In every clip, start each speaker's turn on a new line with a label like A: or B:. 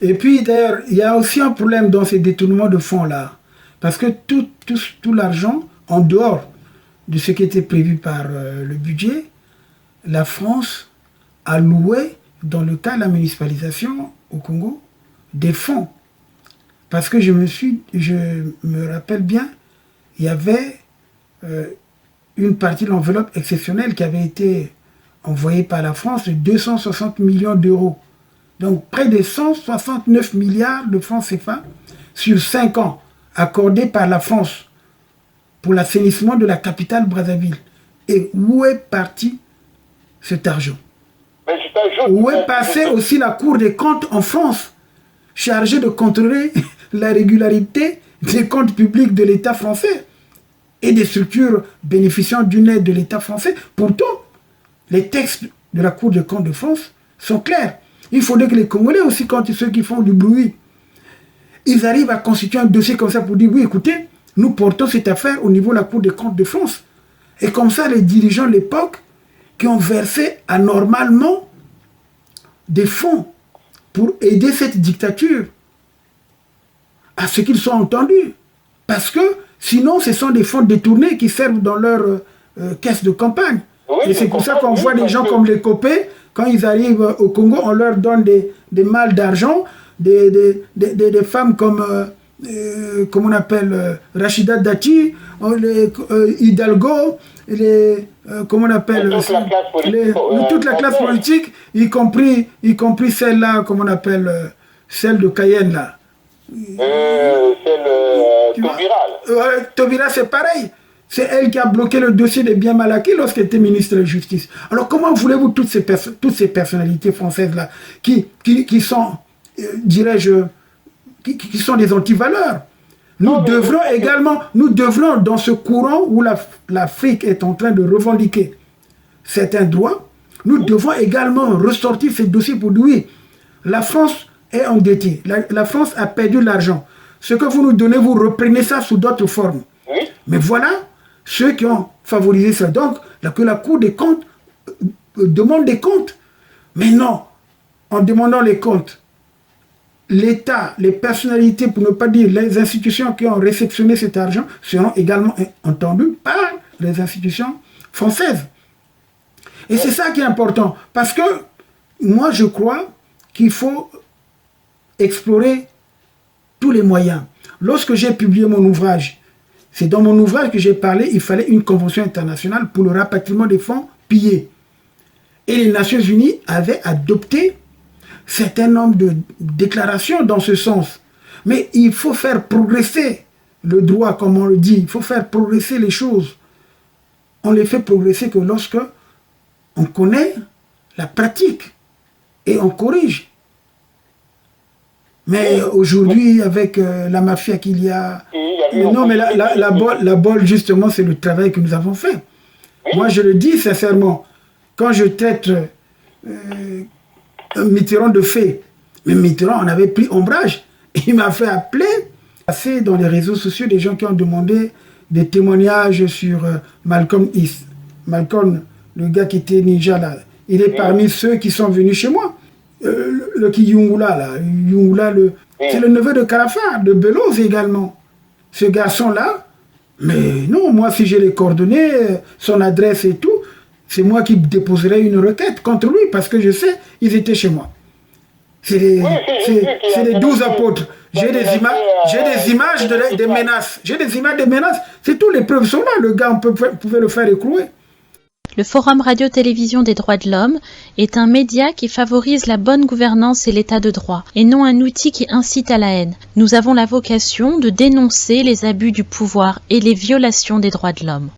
A: Et puis d'ailleurs, il y a aussi un problème dans ces détournements de fonds-là. Parce que tout l'argent, en dehors de ce qui était prévu par le budget, la France a loué, dans le cas de la municipalisation au Congo, des fonds. Parce que je me rappelle bien, il y avait une partie de l'enveloppe exceptionnelle qui avait été envoyée par la France de 260 millions d'euros. Donc près de 169 milliards de francs CFA sur 5 ans, accordés par la France pour l'assainissement de la capitale Brazzaville. Et où est parti cet argent? Où est passée aussi la Cour des comptes en France, chargée de contrôler la régularité des comptes publics de l'État français et des structures bénéficiant d'une aide de l'État français? Pourtant, les textes de la Cour des comptes de France sont clairs. Il faudrait que les Congolais aussi, quand ceux qui font du bruit, ils arrivent à constituer un dossier comme ça pour dire, oui, écoutez, nous portons cette affaire au niveau de la Cour des comptes de France. Et comme ça, les dirigeants de l'époque qui ont versé anormalement des fonds pour aider cette dictature, à ce qu'ils soient entendus. Parce que sinon, ce sont des fonds détournés qui servent dans leur caisse de campagne. Oui, et c'est pour ça qu'on voit des gens comme les Copé, quand ils arrivent au Congo, on leur donne des malles d'argent, des femmes comme, comment on appelle, Rachida Dati, Hidalgo, comment on appelle, toute la classe politique, y compris celle-là, comment on appelle, celle de Cayenne, là. Taubira, c'est pareil. C'est elle qui a bloqué le dossier de biens mal acquis lorsqu'elle était ministre de la Justice. Alors comment voulez-vous toutes ces personnalités françaises-là qui sont, dirais-je, qui sont des antivaleurs? Nous devrons, dans ce courant où l'Afrique est en train de revendiquer certains droits, nous devons également ressortir ces dossiers pour dire oui, la France est endettée, la France a perdu l'argent. Ce que vous nous donnez, vous reprenez ça sous d'autres formes. Oui. Mais voilà ceux qui ont favorisé ça. Donc, que la Cour des comptes demande des comptes. Mais non, en demandant les comptes, l'État, les personnalités, pour ne pas dire les institutions qui ont réceptionné cet argent, seront également entendues par les institutions françaises. Et c'est ça qui est important. Parce que moi, je crois qu'il faut explorer tous les moyens. Lorsque j'ai publié mon ouvrage, c'est dans mon ouvrage que j'ai parlé, il fallait une convention internationale pour le rapatriement des fonds pillés. Et les Nations Unies avaient adopté un certain nombre de déclarations dans ce sens. Mais il faut faire progresser le droit, comme on le dit. Il faut faire progresser les choses. On les fait progresser que lorsque on connaît la pratique et on corrige. Mais aujourd'hui, avec la mafia qu'il y a... Non, mais la bol, justement, c'est le travail que nous avons fait. Moi, je le dis sincèrement, quand je traite Mitterrand de fait, mais Mitterrand en avait pris ombrage. Il m'a fait appeler, passer dans les réseaux sociaux des gens qui ont demandé des témoignages sur Malcolm X. Malcolm, le gars qui était ninja là, il est parmi ceux qui sont venus chez moi. Le Kiyungula, là, c'est le neveu de Carafa, de Beloz également. Ce garçon-là, mais non, moi, si j'ai les coordonnées, son adresse et tout, c'est moi qui déposerai une requête contre lui, parce que je sais, ils étaient chez moi. C'est les 12 apôtres. J'ai des images des menaces. J'ai des images des menaces. C'est tous les preuves sont là. Le gars, on pouvait le faire écrouer.
B: Le Forum Radio-Télévision des droits de l'homme est un média qui favorise la bonne gouvernance et l'état de droit, et non un outil qui incite à la haine. Nous avons la vocation de dénoncer les abus du pouvoir et les violations des droits de l'homme.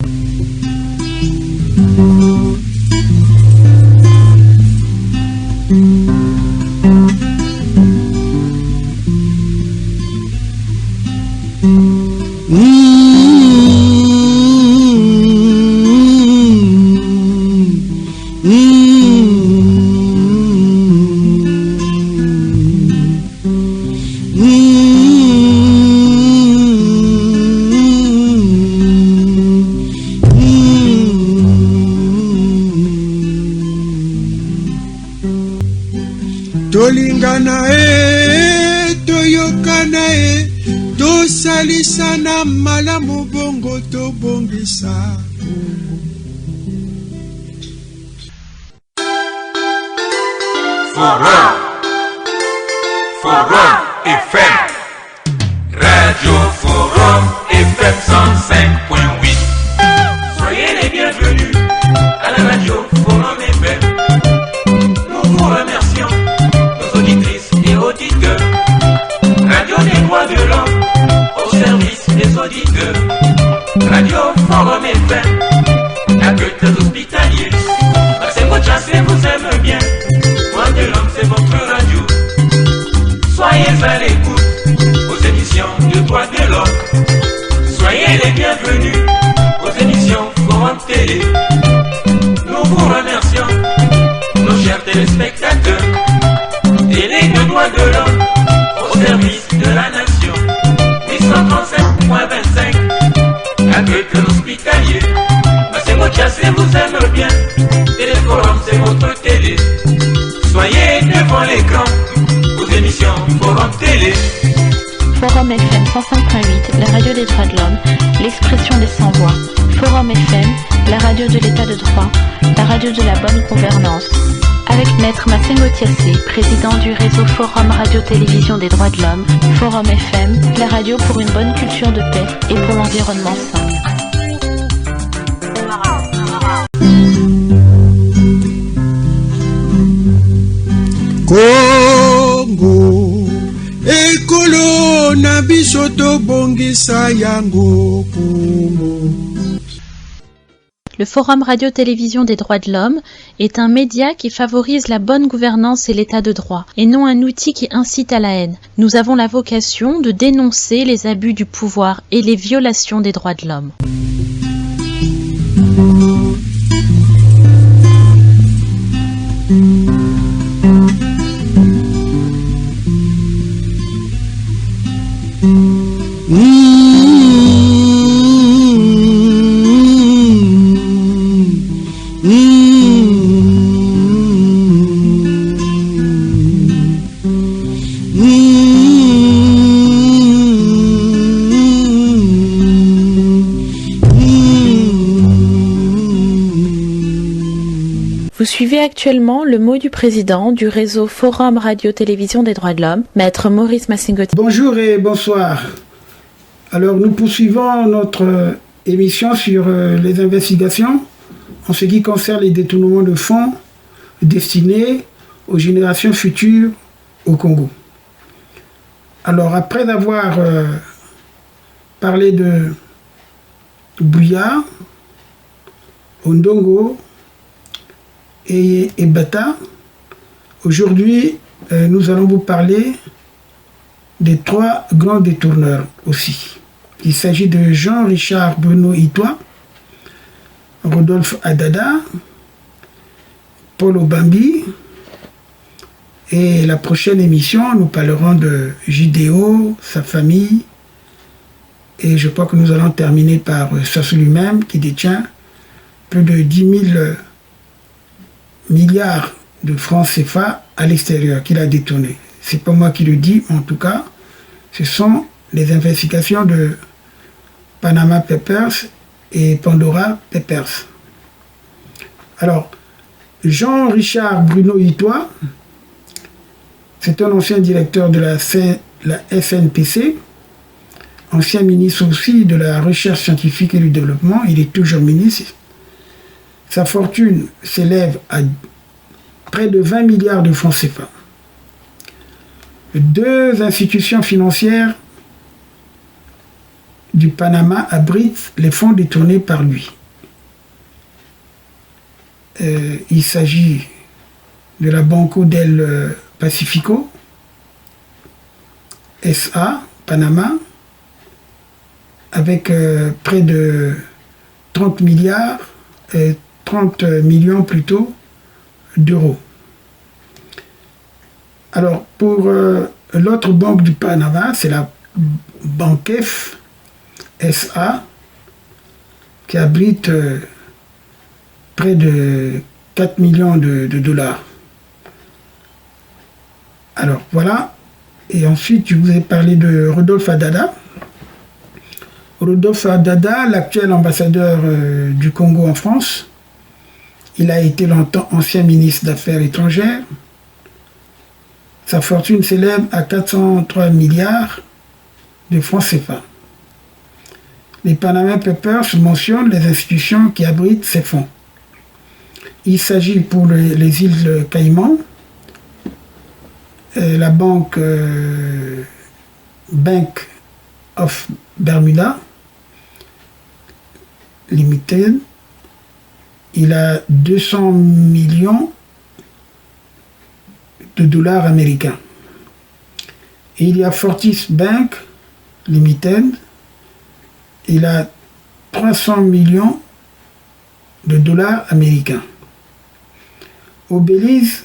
C: Tolingana tosalisa na malamu bongo tobongisa Congo.
D: Forum FM, Radio Forum FM 105.8. Soyez les bienvenus à la Radio Forum FM. Nous vous remercions, nos auditrices et auditeurs. Radio des droits de l'homme au service des auditeurs. Radio Forum FM, accueille des hospitaliers. C'est votre chance et vous aime bien. Droits de l'homme, c'est votre radio. Soyez à l'écoute aux émissions de droits de l'homme. Soyez les bienvenus aux émissions Forum Télé. Nous vous remercions, nos chers téléspectateurs. Télé de droits de l'homme au service de la nation. 837.25 accueil de l'hospitalier. C'est votre chasse et vous aime bien. Téléforum, c'est votre télé. Soyez devant l'écran aux émissions Forum Télé.
B: Forum FM 105.8, la radio des droits de l'homme, l'expression des sans-voix. Forum FM, la radio de l'état de droit, la radio de la bonne gouvernance. Avec Maître Massengo Tiassé, président du réseau Forum Radio-Télévision des droits de l'homme, Forum FM, la radio pour une bonne culture de paix et pour l'environnement sain.
C: Congo ekolo na biso tobongisa yango Congo.
B: Le Forum Radio-Télévision des droits de l'homme est un média qui favorise la bonne gouvernance et l'état de droit, et non un outil qui incite à la haine. Nous avons la vocation de dénoncer les abus du pouvoir et les violations des droits de l'homme. Vous suivez actuellement le mot du président du réseau Forum Radio-Télévision des droits de l'homme, Maître Maurice Massengo.
A: Bonjour et bonsoir. Alors nous poursuivons notre émission sur les investigations en ce qui concerne les détournements de fonds destinés aux générations futures au Congo. Alors après avoir parlé de Buya, Ondongo et Bata, aujourd'hui nous allons vous parler des trois grands détourneurs aussi. Il s'agit de Jean-Richard Bruno Itoa, Rodolphe Adada, Paul Obambi, et la prochaine émission, nous parlerons de Jidéo, sa famille, et je crois que nous allons terminer par Sassou lui-même, qui détient plus de 10 000 milliards de francs CFA à l'extérieur, qu'il a détourné. C'est pas moi qui le dis, mais en tout cas, ce sont les investigations de Panama Papers et Pandora Papers. Alors, Jean-Richard Bruno Itoa, c'est un ancien directeur de la FNPC, ancien ministre aussi de la recherche scientifique et du développement. Il est toujours ministre. Sa fortune s'élève à près de 20 milliards de francs CFA. Deux institutions financières du Panama abritent les fonds détournés par lui. Il s'agit de la Banco del Pacifico, SA, Panama, avec près de 30 milliards, 30 millions plutôt, d'euros. Alors, pour l'autre banque du Panama, c'est la Banquef SA, qui abrite près de 4 millions de dollars. Alors, voilà. Et ensuite, je vous ai parlé de Rodolphe Adada, Rodolphe Dada, l'actuel ambassadeur du Congo en France, il a été longtemps ancien ministre d'Affaires étrangères. Sa fortune s'élève à 403 milliards de francs CFA. Les Panama Papers mentionnent les institutions qui abritent ces fonds. Il s'agit pour les îles Caïmans, la banque Bank of Bermuda Limited. Il a 200 millions de dollars américains. Et il y a Fortis Bank Limited. Il a 300 millions de dollars américains. Au Belize,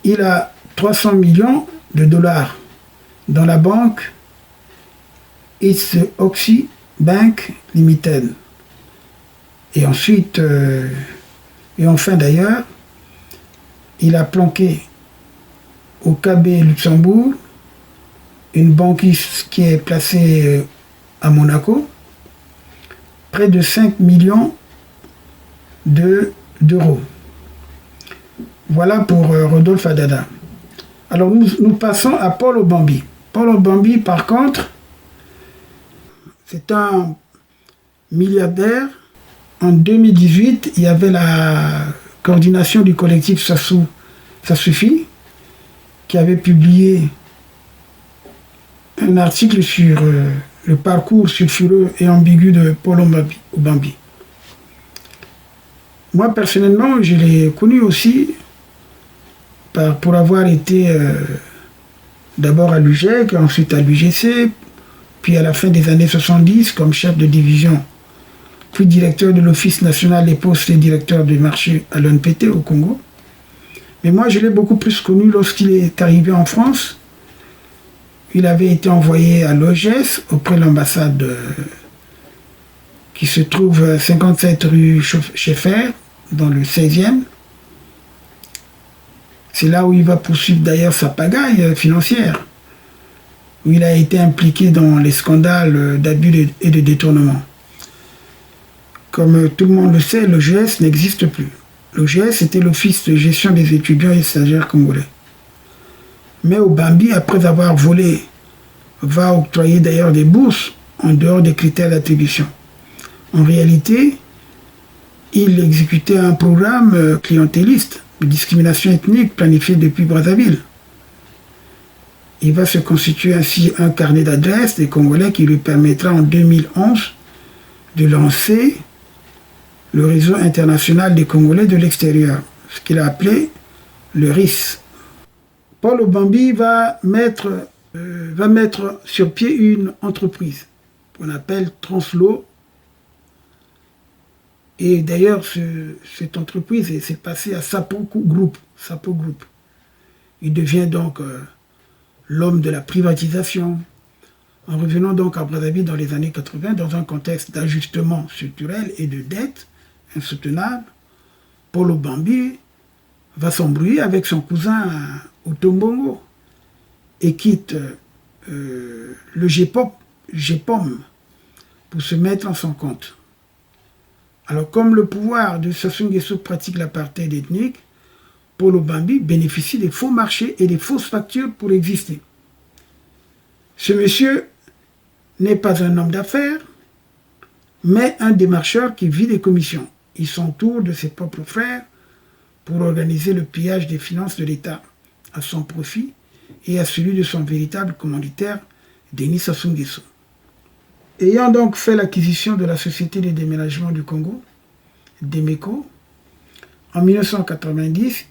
A: il a 300 millions de dollars dans la banque East Oxy Bank Limited. Et ensuite, et enfin d'ailleurs, il a planqué au KB Luxembourg une banquise qui est placée à Monaco, près de 5 millions d'euros. Voilà pour Rodolphe Dada. Alors nous passons à Paul Obambi. Paul Obambi, par contre, c'est un milliardaire. En 2018, il y avait la coordination du collectif Ça Suffit, qui avait publié un article sur le parcours sulfureux et ambigu de Paul Obambi. Moi, personnellement, je l'ai connu aussi pour avoir été d'abord à l'UGEC, ensuite à l'UGC, puis à la fin des années 70 comme chef de division, puis directeur de l'Office national des postes et directeur du marché à l'ONPT au Congo. Mais moi, je l'ai beaucoup plus connu lorsqu'il est arrivé en France. Il avait été envoyé à l'OGS, auprès de l'ambassade qui se trouve 57 rue Schaeffer, dans le 16e. C'est là où il va poursuivre d'ailleurs sa pagaille financière, où il a été impliqué dans les scandales d'abus et de détournement. Comme tout le monde le sait, l'OGS n'existe plus. L'OGS était l'Office de gestion des étudiants et stagiaires congolais. Mais Obambi, après avoir volé, va octroyer d'ailleurs des bourses en dehors des critères d'attribution. En réalité, il exécutait un programme clientéliste de discrimination ethnique planifié depuis Brazzaville. Il va se constituer ainsi un carnet d'adresses des Congolais qui lui permettra en 2011 de lancer le réseau international des Congolais de l'extérieur, ce qu'il a appelé le RIS. Paul Obambi va mettre sur pied une entreprise qu'on appelle Translo. Et d'ailleurs, cette entreprise s'est passée à Sapo Group. Il devient donc l'homme de la privatisation. En revenant donc à Brazzaville dans les années 80, dans un contexte d'ajustement structurel et de dette insoutenable, Paul Obambi va s'embrouiller avec son cousin Otombongo et quitte le GEPOM pour se mettre en son compte. Alors, comme le pouvoir de Sassou Nguesso pratique l'apartheid ethnique, Paul Obambi bénéficie des faux marchés et des fausses factures pour exister. Ce monsieur n'est pas un homme d'affaires, mais un démarcheur qui vit des commissions. Il s'entoure de ses propres frères pour organiser le pillage des finances de l'État à son profit et à celui de son véritable commanditaire, Denis Sassou Nguesso. Ayant donc fait l'acquisition de la Société des déménagements du Congo, Demeco, en 1990,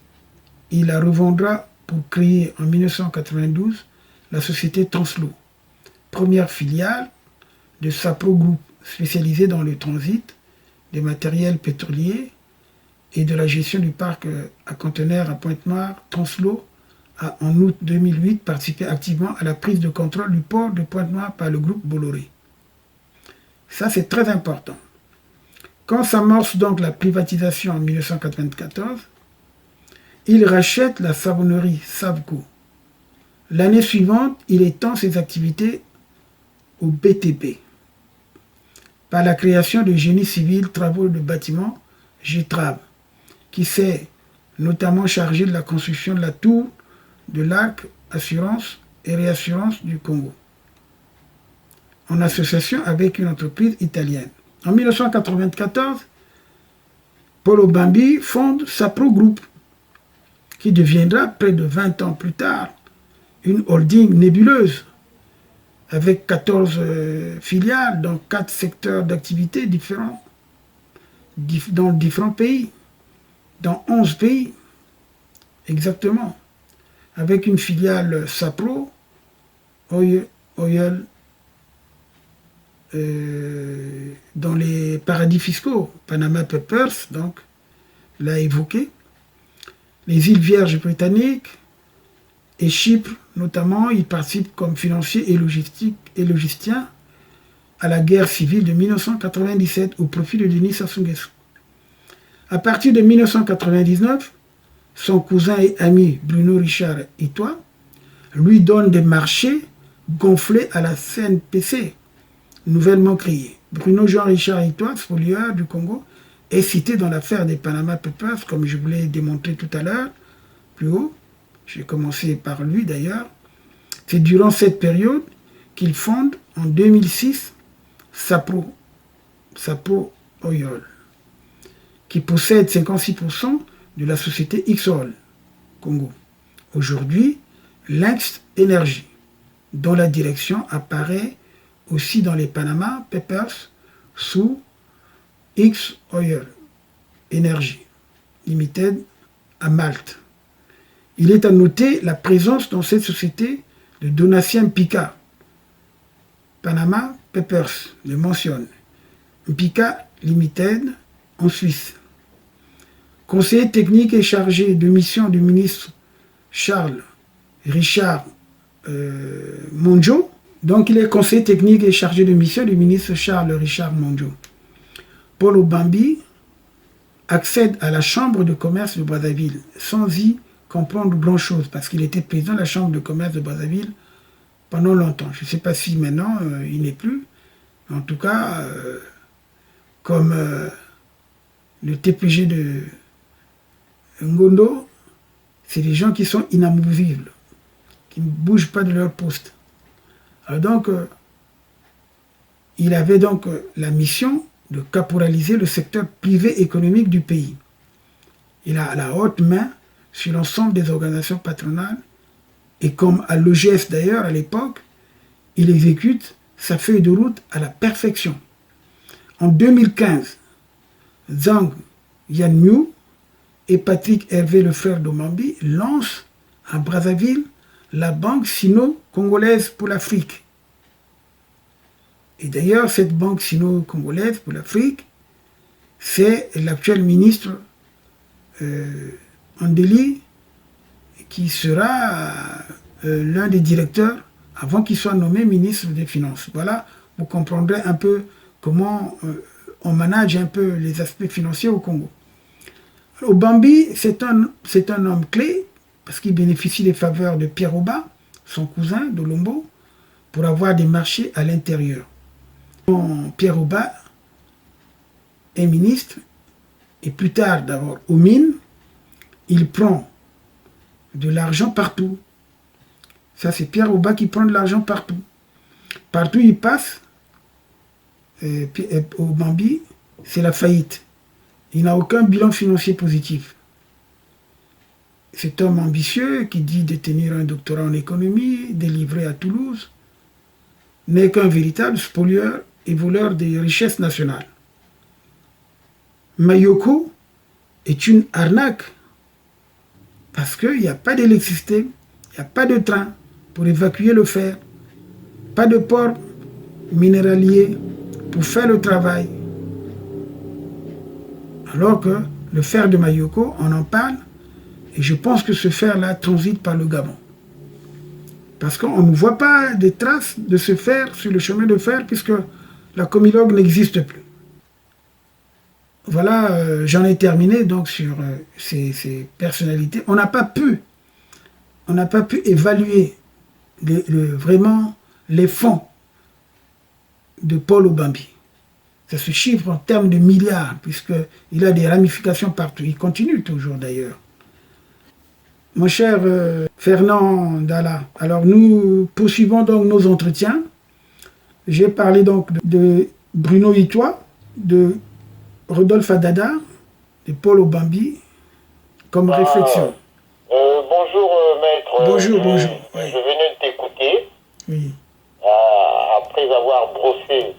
A: il la revendra pour créer en 1992 la société Translo, première filiale de Sapro Group, spécialisée dans le transit des matériels pétroliers et de la gestion du parc à conteneurs à Pointe-Noire. Translo a en août 2008 participé activement à la prise de contrôle du port de Pointe-Noire par le groupe Bolloré. Ça, c'est très important. Quand s'amorce donc la privatisation en 1994, il rachète la savonnerie Savco. L'année suivante, il étend ses activités au BTP par la création de génie civil, travaux de bâtiments, GETRAB, qui s'est notamment chargé de la construction de la tour de l'Arc Assurance et Réassurance du Congo, en association avec une entreprise italienne. En 1994, Paul Obambi fonde Sapro Group, qui deviendra près de 20 ans plus tard une holding nébuleuse avec 14 filiales dans 4 secteurs d'activité différents, dans différents pays, dans 11 pays exactement, avec une filiale Sapro, Oil, dans les paradis fiscaux, Panama Papers, donc, l'a évoqué, les îles Vierges britanniques et Chypre, notamment, il participe comme financier et logisticien à la guerre civile de 1997 au profit de Denis Sassou Nguesso. À partir de 1999, son cousin et ami Bruno Richard Itoa lui donne des marchés gonflés à la CNPC, nouvellement créée. Bruno Jean-Richard Itoa, spolieur du Congo, est cité dans l'affaire des Panama Papers, comme je vous l'ai démontré tout à l'heure, plus haut. J'ai commencé par lui d'ailleurs. C'est durant cette période qu'il fonde en 2006 Sapro Oil, qui possède 56% de la société Xol Congo. Aujourd'hui, Lynx Energy, dont la direction apparaît aussi dans les Panama Papers sous X-Oil Energy Limited à Malte. Il est à noter la présence dans cette société de Donatien Pika. Panama Papers le mentionne. Pika Limited en Suisse. Conseiller technique et chargé de mission du ministre Charles Richard Monjo. Donc il est conseiller technique et chargé de mission du ministre Charles Richard Monjo. Paul Obambi accède à la chambre de commerce de Brazzaville sans y comprendre grand-chose, parce qu'il était président de la chambre de commerce de Brazzaville pendant longtemps. Je ne sais pas si maintenant il n'est plus. En tout cas, comme le TPG de Ngondo, c'est des gens qui sont inamovibles, qui ne bougent pas de leur poste. Alors donc, il avait donc la mission de caporaliser le secteur privé économique du pays. Il a la haute main sur l'ensemble des organisations patronales et comme à l'OGS d'ailleurs à l'époque, il exécute sa feuille de route à la perfection. En 2015, Zhang Yanmiu et Patrick Hervé, le frère d'Obambi, lancent à Brazzaville la banque sino-congolaise pour l'Afrique. Et d'ailleurs, cette banque sino-congolaise pour l'Afrique, c'est l'actuel ministre Andeli qui sera l'un des directeurs avant qu'il soit nommé ministre des Finances. Voilà, vous comprendrez un peu comment on manage un peu les aspects financiers au Congo. Obambi, c'est un homme clé parce qu'il bénéficie des faveurs de Pierre Oba, son cousin d'Olombo, pour avoir des marchés à l'intérieur. Pierre Oba est ministre et plus tard d'abord aux mines, il prend de l'argent partout. Ça c'est Pierre Oba qui prend de l'argent partout. Partout il passe, Obambi, c'est la faillite. Il n'a aucun bilan financier positif. Cet homme ambitieux qui dit détenir un doctorat en économie, délivré à Toulouse, n'est qu'un véritable spolieur et voleur des richesses nationales. Mayoko est une arnaque parce qu'il n'y a pas d'électricité, il n'y a pas de train pour évacuer le fer, pas de port minéralier pour faire le travail. Alors que le fer de Mayoko, on en parle, et je pense que ce fer-là transite par le Gabon. Parce qu'on ne voit pas de traces de ce fer sur le chemin de fer, puisque la Comilogue n'existe plus. Voilà, j'en ai terminé donc sur ces personnalités. On n'a pas pu évaluer vraiment les fonds de Paul Obambi. Ça se chiffre en termes de milliards, puisqu'il a des ramifications partout. Il continue toujours d'ailleurs. Mon cher Fernand Dalla, alors nous poursuivons donc nos entretiens. J'ai parlé donc de Bruno Itoie, de Rodolphe Adada, de Paul Obambi, comme réflexion.
E: Bonjour maître.
A: Bonjour.
E: Je venais de t'écouter.
A: Oui.
E: Après avoir brossé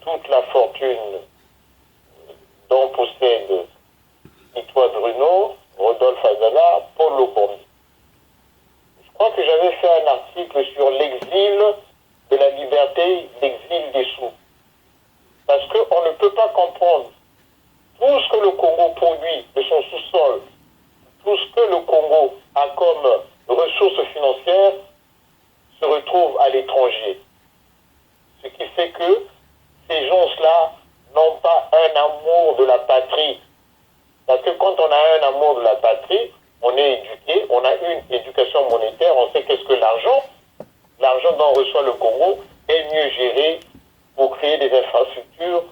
E: toute la fortune dont possède Itoie Bruno, Rodolphe Adala, Paul Obambi. Je crois que j'avais fait un article sur l'exil de la liberté, l'exil des sous. Parce qu'on ne peut pas comprendre tout ce que le Congo produit de son sous-sol, tout ce que le Congo a comme ressources financières se retrouve à l'étranger. Ce qui fait que ces gens-là n'ont pas un amour de la patrie. Parce que quand on a un amour de la patrie, on est éduqué, on a une éducation monétaire, on sait qu'est-ce que l'argent. L'argent dont reçoit le Congo est mieux géré pour créer des infrastructures,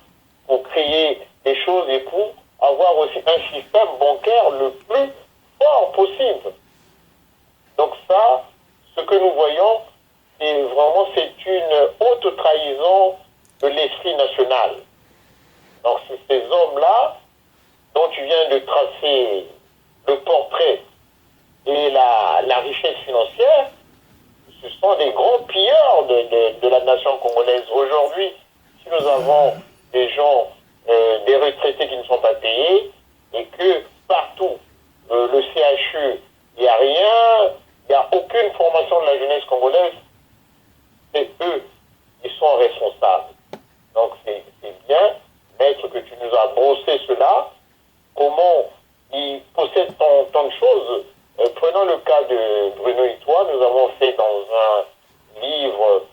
E: pour créer des choses et pour avoir aussi un système bancaire le plus fort possible. Donc ça, ce que nous voyons, c'est une haute trahison de l'esprit national. Donc c'est ces hommes-là dont tu viens de tracer le portrait et la richesse financière, ce sont des grands pilleurs de la nation congolaise. Aujourd'hui, si nous avons des gens, des retraités qui ne sont pas payés, et que partout, le CHU, il n'y a rien, il n'y a aucune formation de la jeunesse congolaise, c'est eux qui sont responsables. Donc c'est bien, maître, que tu nous as brossé cela, comment ils possèdent tant de choses. Prenons le cas de Bruno Itoie, nous avons fait dans un livre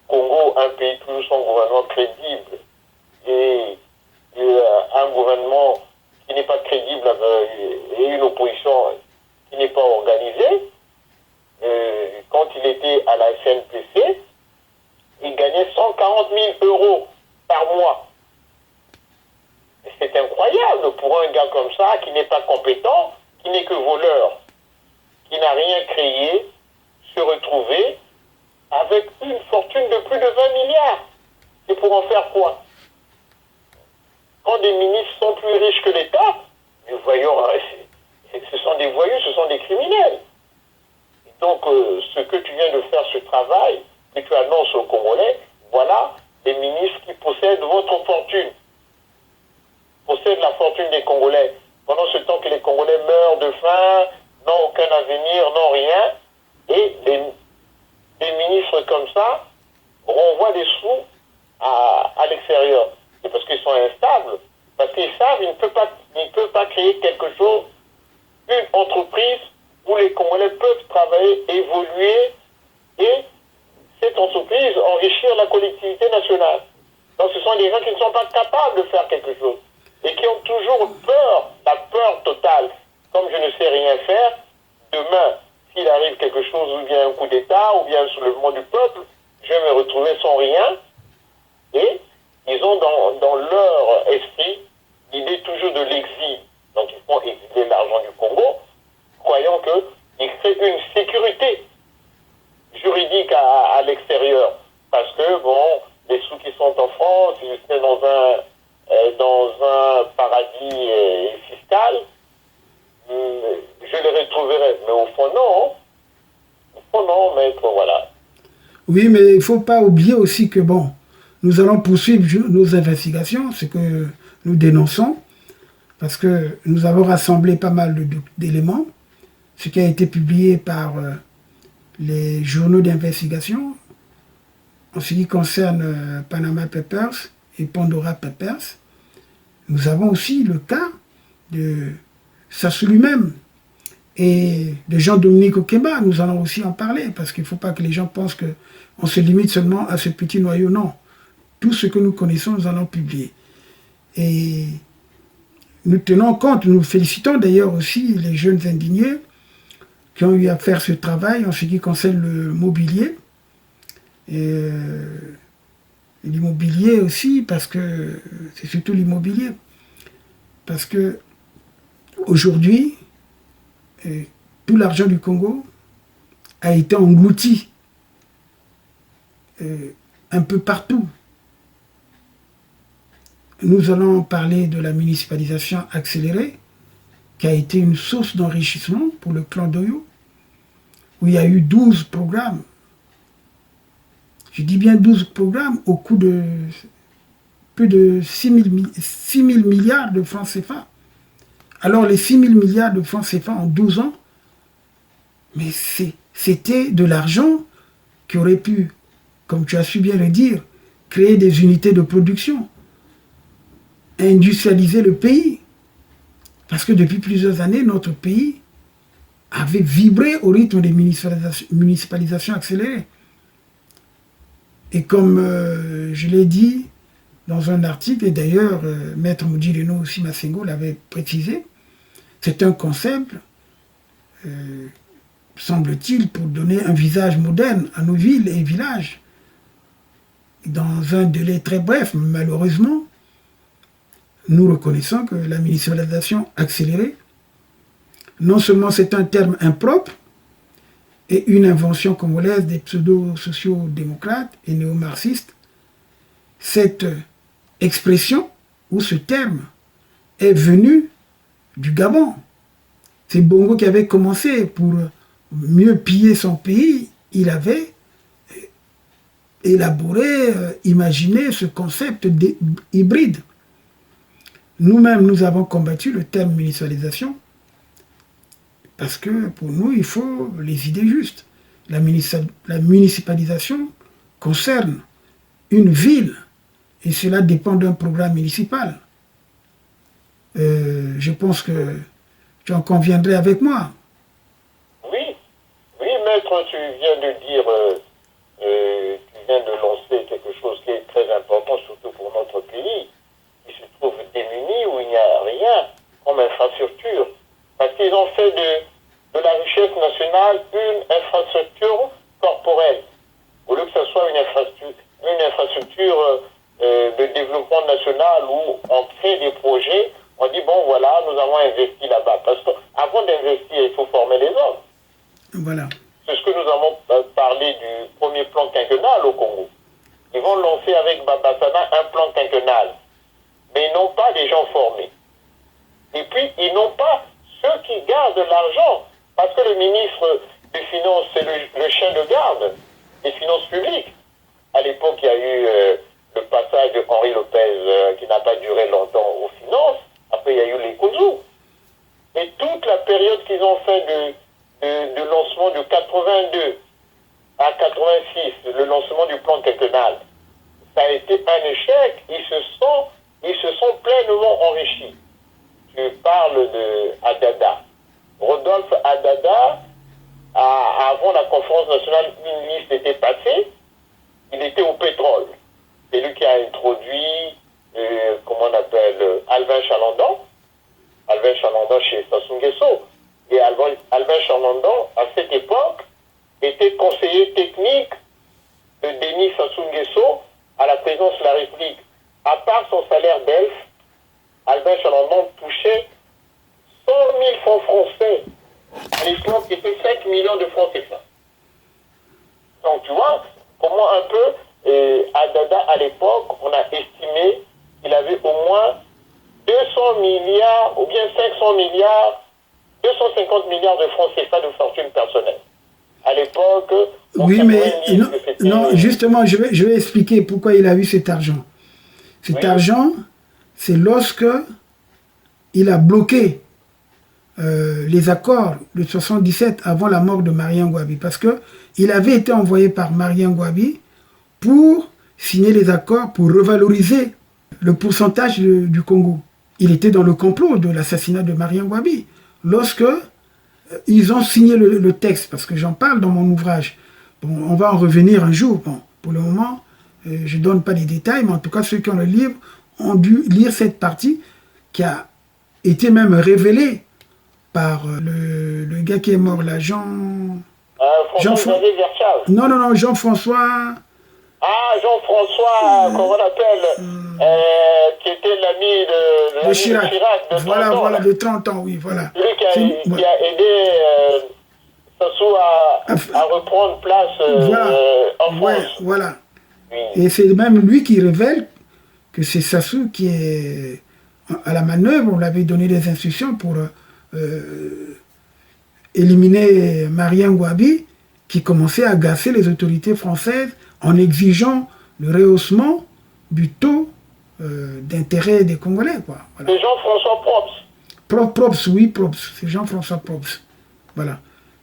E: Congo, un pays toujours sans gouvernement crédible, et un gouvernement qui n'est pas crédible et une opposition qui n'est pas organisée. Quand il était à la CNPC, il gagnait 140 000 euros par mois. C'est incroyable pour un gars comme ça, qui n'est pas compétent, qui n'est que voleur, qui n'a rien créé, se retrouver avec une fortune de plus de 20 milliards. C'est pour en faire quoi? Quand des ministres sont plus riches que l'État, nous voyons, ce sont des voyous, ce sont des criminels. Donc, ce que tu viens de faire, ce travail, que tu annonces aux Congolais, voilà les ministres qui possèdent votre fortune, possèdent la fortune des Congolais. Pendant ce temps que les Congolais meurent de faim, n'ont aucun avenir, n'ont rien, et des ministres comme ça renvoient des sous à l'extérieur. C'est parce qu'ils sont instables, parce qu'ils savent qu'ils ne peuvent pas créer quelque chose, une entreprise où les Congolais peuvent travailler, évoluer, et cette entreprise enrichir la collectivité nationale. Donc ce sont des gens qui ne sont pas capables de faire quelque chose, et qui ont toujours peur, la peur totale. Comme je ne sais rien faire, demain, s'il arrive quelque chose, ou bien un coup d'État, ou bien un soulèvement du peuple, je vais me retrouver sans rien. Et ils ont dans leur esprit l'idée toujours de l'exil. Donc ils font exiler l'argent du Congo, croyant qu'ils créent une sécurité juridique à l'extérieur. Parce que, bon, les sous qui sont en France, ils étaient dans un paradis fiscal, je les retrouverai. Mais au fond, non. Au fond, non, maître, voilà.
A: Oui, mais il ne faut pas oublier aussi que, bon, nous allons poursuivre nos investigations, ce que nous dénonçons, parce que nous avons rassemblé pas mal d'éléments, ce qui a été publié par les journaux d'investigation, en ce qui concerne Panama Papers et Pandora Papers. Nous avons aussi le cas de Sassou lui-même et de Jean-Dominique Okemba. Nous allons aussi en parler, parce qu'il ne faut pas que les gens pensent qu'on se limite seulement à ce petit noyau. Non. Tout ce que nous connaissons, nous allons publier. Et nous tenons compte, nous félicitons d'ailleurs aussi les jeunes indignés qui ont eu à faire ce travail en ce qui concerne le mobilier. Et l'immobilier aussi, parce que c'est surtout l'immobilier. Parce que aujourd'hui, tout l'argent du Congo a été englouti un peu partout. Nous allons parler de la municipalisation accélérée, qui a été une source d'enrichissement pour le clan Doyo, où il y a eu 12 programmes. Je dis bien 12 programmes au coût de plus de 6 000 milliards de francs CFA. Alors les 6 000 milliards de francs CFA en 12 ans, mais c'était de l'argent qui aurait pu, comme tu as su bien le dire, créer des unités de production, industrialiser le pays. Parce que depuis plusieurs années, notre pays avait vibré au rythme des municipalisations accélérées. Et comme je l'ai dit dans un article, et d'ailleurs Maître Moudjireno aussi Massengo l'avait précisé, c'est un concept, semble-t-il, pour donner un visage moderne à nos villes et villages. Dans un délai très bref, malheureusement, nous reconnaissons que la municipalisation accélérée, non seulement c'est un terme impropre et une invention congolaise des pseudo-sociaux-démocrates et néo-marxistes, cette expression ou ce terme est venu du Gabon. C'est Bongo qui avait commencé pour mieux piller son pays. Il avait élaboré, imaginé ce concept hybride. Nous-mêmes, nous avons combattu le terme municipalisation parce que pour nous, il faut les idées justes. La municipalisation concerne une ville et cela dépend d'un programme municipal. Je pense que tu en conviendrais avec moi.
E: Oui, maître, tu viens de dire, tu viens de lancer quelque chose qui est très important, surtout pour notre pays, qui se trouve démuni, où il n'y a rien comme infrastructure. Parce qu'ils ont fait de la richesse nationale une infrastructure corporelle. Au lieu que ce soit une infrastructure de développement national où on crée des projets, on dit bon voilà, nous avons investi là-bas. Parce qu'avant d'investir, il faut former les hommes.
A: Voilà.
E: C'est ce que nous avons parlé du premier plan quinquennal au Congo. Ils vont lancer avec Babasana un plan quinquennal. Mais ils n'ont pas des gens formés. Et puis, ils n'ont pas ceux qui gardent l'argent. Parce que le ministre des Finances, c'est le chien de garde des finances publiques. À l'époque, il y a eu le passage de Henri Lopez qui n'a pas duré longtemps aux finances. Après, il y a eu les Kouzou. Et toute la période qu'ils ont fait de lancement de 82 à 86, le lancement du plan quinquennal, ça a été un échec. Ils se sont pleinement enrichis. Tu parles de Adada. Rodolphe Adada, avant la conférence nationale, une liste était passée. Il était au pétrole. C'est lui qui a introduit, comment on appelle, Alvin Chalandon. Alvin Chalandon chez Sassou Nguesso. Et Alvin Chalandon, à cette époque, était conseiller technique de Denis Sassou Nguesso à la présidence de la République. À part son salaire d'elfe, Alvin Chalandon touchait 100 000 francs français. À l'époque, c'était 5 millions de francs CFA. Donc, tu vois, comment un peu, Adada, à l'époque, on a estimé qu'il avait au moins 200 milliards, ou bien 500 milliards, 250 milliards de francs CFA de fortune personnelle. À l'époque,
A: oui, mais non, justement, je vais expliquer pourquoi il a eu cet argent. Cet argent, c'est lorsque il a bloqué les accords de 77 avant la mort de Marien Ngouabi, parce que il avait été envoyé par Marien Ngouabi pour signer les accords pour revaloriser le pourcentage du Congo. Il était dans le complot de l'assassinat de Marien Ngouabi. Lorsque ils ont signé le texte, parce que j'en parle dans mon ouvrage. Bon, on va en revenir un jour. Bon, pour le moment, je ne donne pas les détails, mais en tout cas, ceux qui ont le livre ont dû lire cette partie qui a été même révélée par le gars qui est mort là, Jean-François.
E: Ah, Jean-François, comment on appelle, qui était l'ami de
A: Chirac.
E: de 30
A: Voilà,
E: ans,
A: voilà,
E: là.
A: de 30 ans, oui, voilà.
E: Celui qui
A: C'est-
E: a aidé Sassou à reprendre place
A: Voilà,
E: en
A: ouais,
E: France.
A: voilà.
E: Oui.
A: Et c'est même lui qui révèle que c'est Sassou qui est à la manœuvre. On lui avait donné des instructions pour éliminer Marien Gouabi, qui commençait à agacer les autorités françaises en exigeant le rehaussement du taux d'intérêt des Congolais, quoi. Voilà.
E: C'est Jean-François Probst.
A: Probst, oui, Probst. C'est Jean-François Probst. Voilà.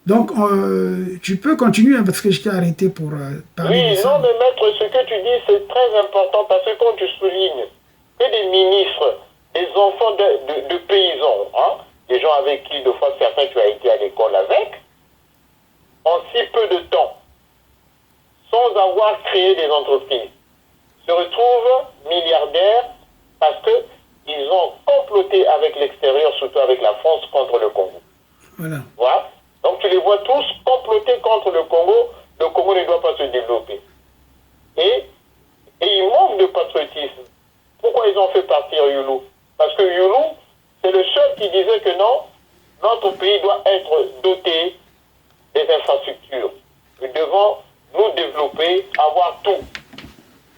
A: Donc, tu peux continuer, hein, parce que je t'ai arrêté pour parler de
E: Oui,
A: ça.
E: non, mais maître, ce que tu dis, c'est très important parce que quand tu soulignes que des ministres, des enfants de paysans, hein, des gens avec qui, de fois, certains, tu as été à l'école avec, en si peu de temps, sans avoir créé des entreprises, se retrouvent milliardaires parce qu'ils ont comploté avec l'extérieur, surtout avec la France, contre le Congo.
A: Voilà.
E: Voilà. Donc tu les vois tous comploter contre le Congo. Le Congo ne doit pas se développer. Et il manque de patriotisme. Pourquoi ils ont fait partir Youlou? Parce que Youlou, c'est le seul qui disait que non, notre pays doit être doté des infrastructures. Nous devons nous développer, avoir tout.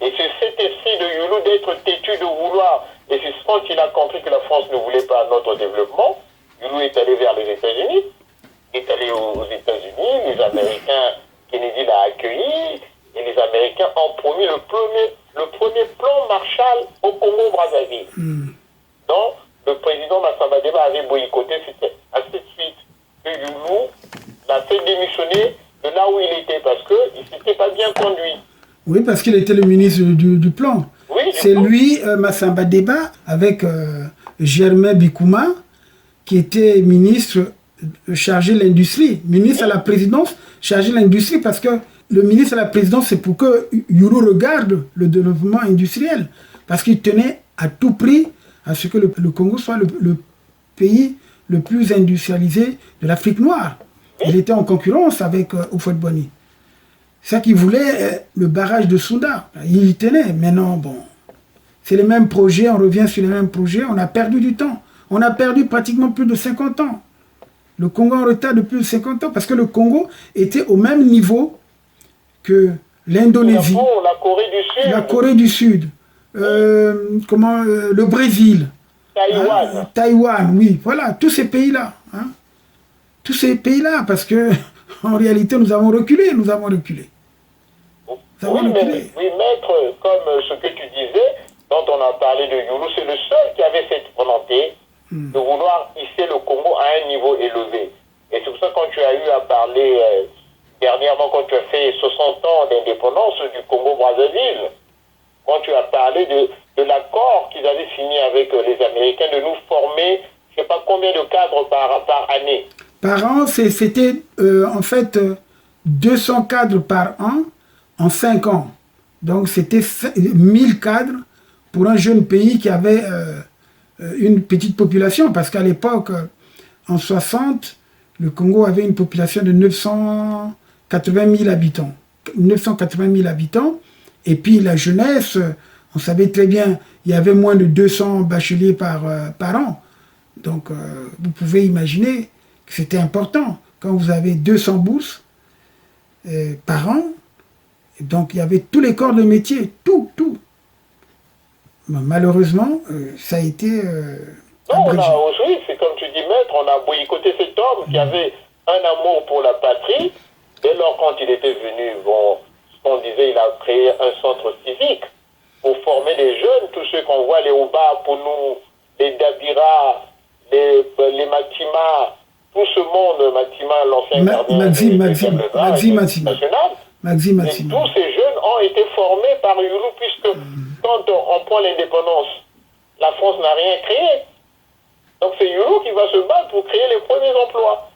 E: Et c'est cet esprit de Youlou d'être têtu, de vouloir. Et c'est quand il a compris que la France ne voulait pas notre développement, Youlou est allé vers les États-Unis. Il est allé aux États-Unis, les Américains, Kennedy l'a accueilli, et les Américains ont promis le premier plan Marshall au Congo-Brazzaville. Donc, le président Massamba Deba avait boycotté, c'était à cette suite que Youlou l'a fait démissionner de là où il était, parce qu'il ne s'était pas bien conduit.
A: Oui, parce qu'il était le ministre du plan.
E: Oui,
A: c'est lui, Massamba Deba, avec Germain Bikouma, qui était ministre chargé de l'industrie, ministre à la présidence, chargé de l'industrie, parce que le ministre à la présidence, c'est pour que Youlou regarde le développement industriel, parce qu'il tenait à tout prix à ce que le Congo soit le pays le plus industrialisé de l'Afrique noire. Il était en concurrence avec Houphouët-Boigny. C'est ça qu'il voulait, le barrage de Souda. Il y tenait. Maintenant, bon, c'est les mêmes projets, on revient sur les mêmes projets, on a perdu du temps. On a perdu pratiquement plus de 50 ans. Le Congo est en retard de plus de 50 ans parce que le Congo était au même niveau que l'Indonésie,
E: la Corée du Sud,
A: la Corée du Sud, le Brésil,
E: Taïwan.
A: Taïwan, oui, voilà, tous ces pays-là. Hein, tous ces pays-là, parce que en réalité, nous avons reculé.
E: Oui, maître, comme ce que tu disais, dont on a parlé de Youlou, c'est le seul qui avait cette volonté de vouloir hisser le Congo à un niveau élevé. Et c'est pour ça que quand tu as eu à parler dernièrement, quand tu as fait 60 ans d'indépendance du Congo-Brazzaville, quand tu as parlé de l'accord qu'ils avaient signé avec les Américains de nous former, je ne sais pas combien de cadres par année.
A: Par an, c'était en fait 200 cadres par an en 5 ans. Donc c'était 1000 cadres pour un jeune pays qui avait une petite population, parce qu'à l'époque, en 60, le Congo avait une population de 980 000 habitants. 980 000 habitants, et puis la jeunesse, on savait très bien, il y avait moins de 200 bacheliers par an. Donc vous pouvez imaginer que c'était important. Quand vous avez 200 bourses par an, donc il y avait tous les corps de métier, tout. Malheureusement, ça a été...
E: oui, c'est comme tu dis, maître, on a boycotté cet homme qui avait un amour pour la patrie. Dès lors, quand il était venu, ce qu'on disait, il a créé un centre civique pour former des jeunes, tous ceux qu'on voit, les Oba, pour nous, les Dabira, les Matima, tout ce monde, Matima, l'ancien gardien national. Et tous ces jeunes ont été formés par Youlou, puisque quand on prend l'indépendance, la France n'a rien créé. Donc c'est Youlou qui va se battre pour créer les premiers emplois.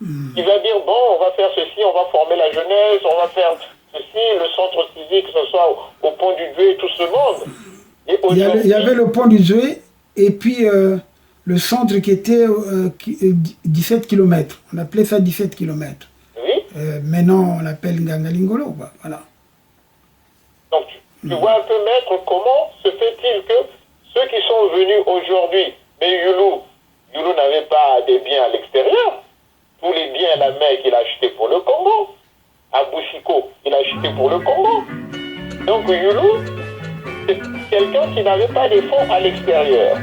E: Il va dire, bon, on va faire ceci, on va former la jeunesse, on va faire ceci, le centre civique, que ce soit au pont du Douai, tout ce monde. Et
A: il y avait le pont du Douai, et puis le centre qui était 17 km. On appelait ça 17 km.
E: Oui.
A: Maintenant, on l'appelle Ngangalingolo, voilà.
E: Tu vois un peu, maître, comment se fait-il que ceux qui sont venus aujourd'hui, mais Youlou n'avait pas des biens à l'extérieur. Tous les biens à la mer qu'il a achetés pour le Congo. À Boussiko, il a acheté pour le Congo. Donc Youlou, c'est quelqu'un qui n'avait pas de fonds à l'extérieur.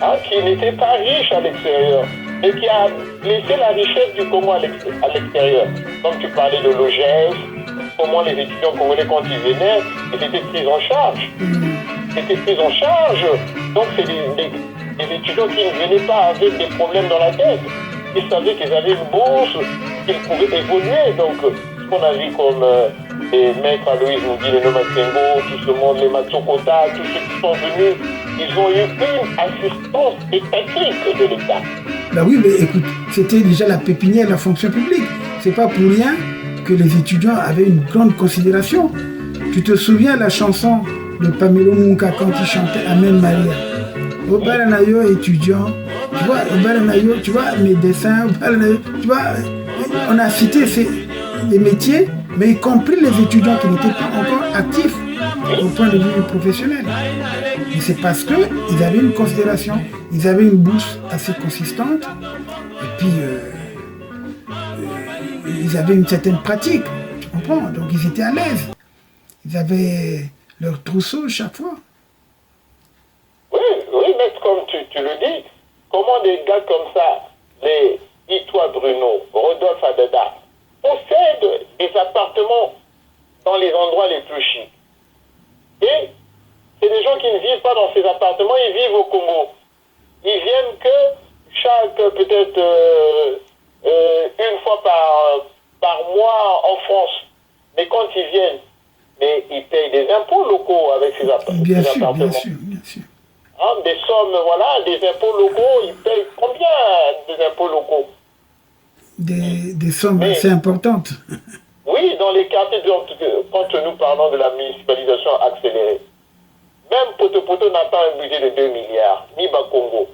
E: Hein, qui n'était pas riche à l'extérieur. Et qui a laissé la richesse du Congo à l'extérieur. Comme tu parlais de l'OGEF, comment les étudiants congolais, quand ils venaient, ils étaient pris en charge. Ils étaient pris en charge. Donc c'est des étudiants qui ne venaient pas avec des problèmes dans la tête. Ils savaient qu'ils avaient une bourse, qu'ils pouvaient évoluer. Donc ce qu'on a vu comme les maîtres Aloïs nous dit, les Nomasengo, tout ce monde, les Matsokota, tous ceux qui sont venus, ils ont eu une assistance étatique de l'État.
A: Bah oui, mais écoute, c'était déjà la pépinière de la fonction publique. C'est pas pour rien que les étudiants avaient une grande considération. Tu te souviens la chanson de Pamelo Munka quand il chantait Amen Maria. Obaranayo étudiant, tu vois, Obaranayo, tu vois, mes dessins, Obaranayo, tu vois, on a cité les métiers, mais y compris les étudiants qui n'étaient pas encore actifs au point de vue professionnel. Et c'est parce qu'ils avaient une considération, ils avaient une bourse assez consistante, et puis ils avaient une certaine pratique, tu comprends? Donc ils étaient à l'aise. Ils avaient leur trousseau chaque fois.
E: Oui, mais comme tu le dis, comment des gars comme ça, les Itoa Bruno, Rodolphe Adada, possèdent des appartements dans les endroits les plus chics. Et c'est des gens qui ne vivent pas dans ces appartements, ils vivent au Congo. Ils viennent que chaque, peut-être, une fois par mois en France. Mais quand ils viennent, mais ils payent des impôts locaux avec ces appartements.
A: Bien sûr.
E: Hein, des sommes, voilà, des impôts locaux, ils payent combien des impôts locaux?
A: Des sommes assez importantes.
E: Oui, dans les quartiers, quand nous parlons de la municipalisation accélérée, même Potopoto n'a pas un budget de 2 milliards, ni Bakongo.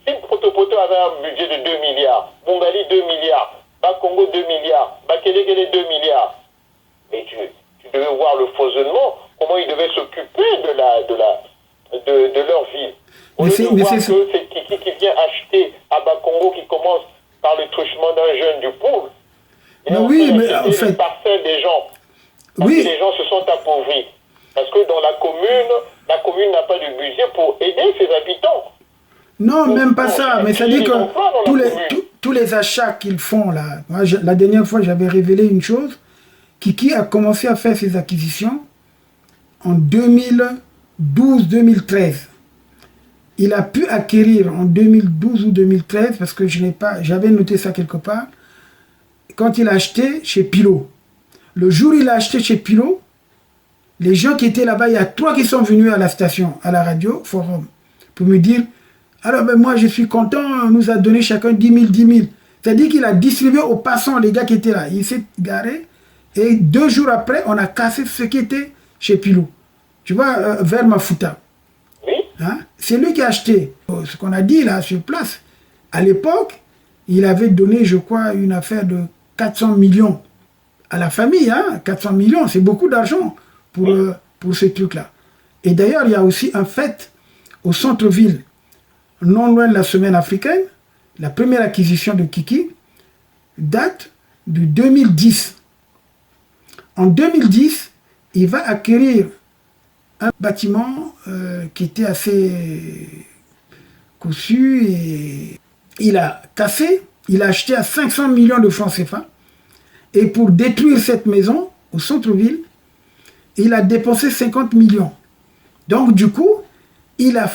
E: Si Potopoto avait un budget de 2 milliards, Mongali 2 milliards, Bakongo 2 milliards, Bakelekele 2 milliards, mais tu devais voir le foisonnement, comment ils devaient s'occuper de leur ville. Au lieu de voir que c'est Kiki qui vient acheter à Bakongo qui commence par le truchement d'un jeune du pauvre. Et
A: oui, mais en fait...
E: les parcelles des gens. Parce que les gens se sont appauvris. Parce que dans la commune n'a pas de budget pour aider ses habitants.
A: Non, donc, même pas ça. Mais ça dit que tous les achats qu'ils font là, moi, la dernière fois j'avais révélé une chose. Kiki a commencé à faire ses acquisitions en 2012-2013. Il a pu acquérir en 2012 ou 2013, parce que j'avais noté ça quelque part, quand il a acheté chez Pilot. Le jour où il a acheté chez Pilot, les gens qui étaient là-bas, il y a 3 qui sont venus à la station, à la radio, Forum, pour me dire, alors ben moi je suis content, on nous a donné chacun 10 000. C'est-à-dire qu'il a distribué aux passants, les gars qui étaient là. Il s'est garé, et 2 jours après, on a cassé ce qui était chez Pilot. Tu vois, vers Mafuta. Hein? C'est lui qui a acheté. Ce qu'on a dit là sur place, à l'époque, il avait donné, je crois, une affaire de 400 millions à la famille. Hein? 400 millions, c'est beaucoup d'argent pour ce truc-là. Et d'ailleurs, il y a aussi un fait au centre-ville, non loin de la semaine africaine. La première acquisition de Kiki date de 2010. En 2010, il va acquérir un bâtiment qui était assez cossu et il a cassé, il a acheté à 500 millions de francs CFA et pour détruire cette maison au centre-ville, il a dépensé 50 millions. Donc du coup, il a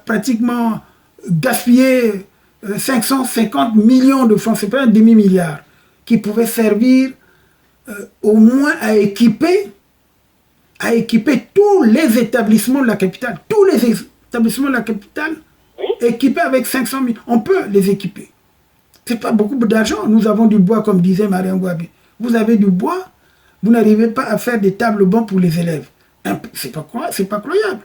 A: pratiquement gaspillé 550 millions de francs CFA, un demi-milliard, qui pouvait servir au moins à équiper tous les établissements de la capitale. Tous les établissements de la capitale équipés avec 500 000. On peut les équiper. Ce n'est pas beaucoup d'argent. Nous avons du bois, comme disait Marien Gouabi. Vous avez du bois, vous n'arrivez pas à faire des tables bancs pour les élèves. C'est pas croyable.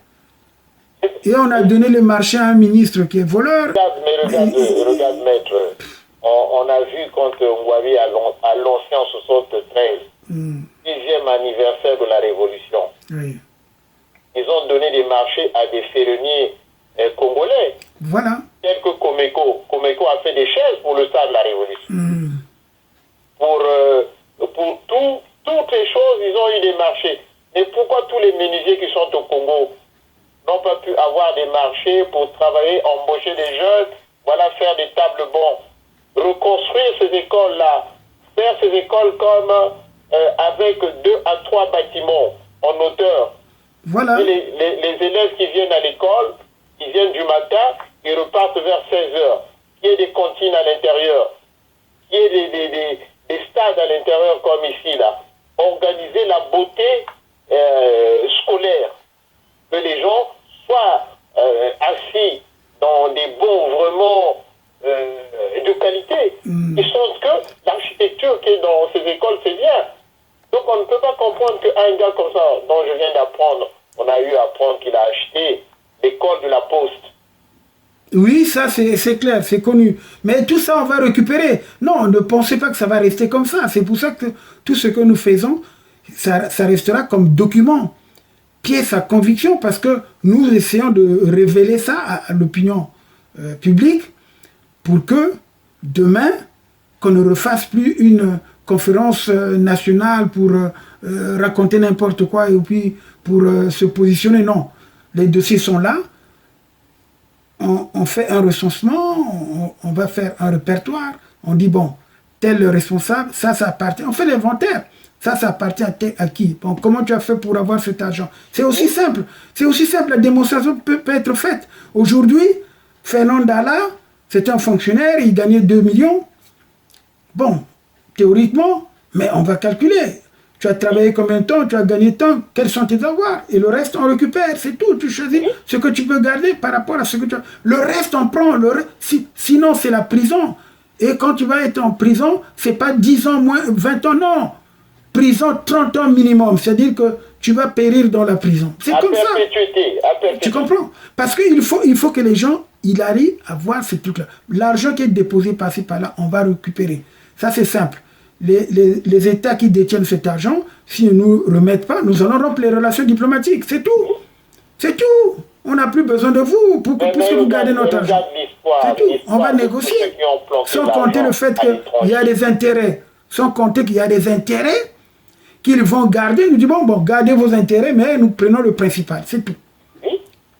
A: Et on a donné le marché à un ministre qui est voleur.
E: Regarde, maître. On a vu quand Ngouabi a lancé en 73, 6e anniversaire de la Révolution.
A: Oui.
E: Ils ont donné des marchés à des ferronniers congolais.
A: Voilà.
E: Tel que Comeco. Comeco a fait des chaises pour le stade de la Révolution. Pour toutes les choses, ils ont eu des marchés. Mais pourquoi tous les menuisiers qui sont au Congo n'ont pas pu avoir des marchés pour travailler, embaucher des jeunes, voilà, faire des tables bancs, reconstruire ces écoles-là, faire ces écoles comme avec 2 à 3 bâtiments en hauteur.
A: Voilà.
E: Les élèves qui viennent à l'école, ils viennent du matin, ils repartent vers 16h. Qu'il y ait des cantines à l'intérieur, qu'il y ait des stades à l'intérieur comme ici, là. Organiser la beauté scolaire. Que les gens soient assis dans des bons vraiment de qualité. Ils sentent que l'architecture qui est dans ces écoles, c'est bien. Donc on ne peut pas comprendre qu'un gars comme ça, dont je viens d'apprendre, on a eu à apprendre qu'il a acheté l'école de la Poste.
A: Oui, ça c'est clair, c'est connu. Mais tout ça, on va récupérer. Non, ne pensez pas que ça va rester comme ça. C'est pour ça que tout ce que nous faisons, ça restera comme document, pièce à conviction, parce que nous essayons de révéler ça à l'opinion publique pour que demain, qu'on ne refasse plus une conférence nationale pour raconter n'importe quoi et puis pour se positionner. Non, les dossiers sont là. On fait un recensement, on va faire un répertoire, on dit bon, tel responsable, ça appartient, on fait l'inventaire, ça appartient à qui? Bon, comment tu as fait pour avoir cet argent? C'est aussi simple, la démonstration peut être faite. Aujourd'hui, Fernand Dalla, c'était un fonctionnaire, il gagnait 2 millions. Bon, théoriquement, mais on va calculer. Tu as travaillé combien de temps, tu as gagné tant, quels sont tes avoirs? Et le reste, on récupère, c'est tout. Tu choisis ce que tu peux garder par rapport à ce que tu as. Le reste, on prend. Sinon, c'est la prison. Et quand tu vas être en prison, c'est pas 10 ans, moins 20 ans, non. Prison, 30 ans minimum. C'est-à-dire que tu vas périr dans la prison. C'est comme ça. Tu comprends? Parce qu'il faut que les gens, ils arrivent à voir ce truc-là. L'argent qui est déposé par-ci, par-là, on va récupérer. Ça, c'est simple. Les États qui détiennent cet argent, s'ils ne nous remettent pas, nous allons rompre les relations diplomatiques. C'est tout. C'est tout. On n'a plus besoin de vous pour que vous gardez notre argent. C'est tout. On va négocier. Sans compter le fait qu'il y a des intérêts. Sans compter qu'il y a des intérêts qu'ils vont garder. Nous disons, bon, gardez vos intérêts, mais nous prenons le principal. C'est tout.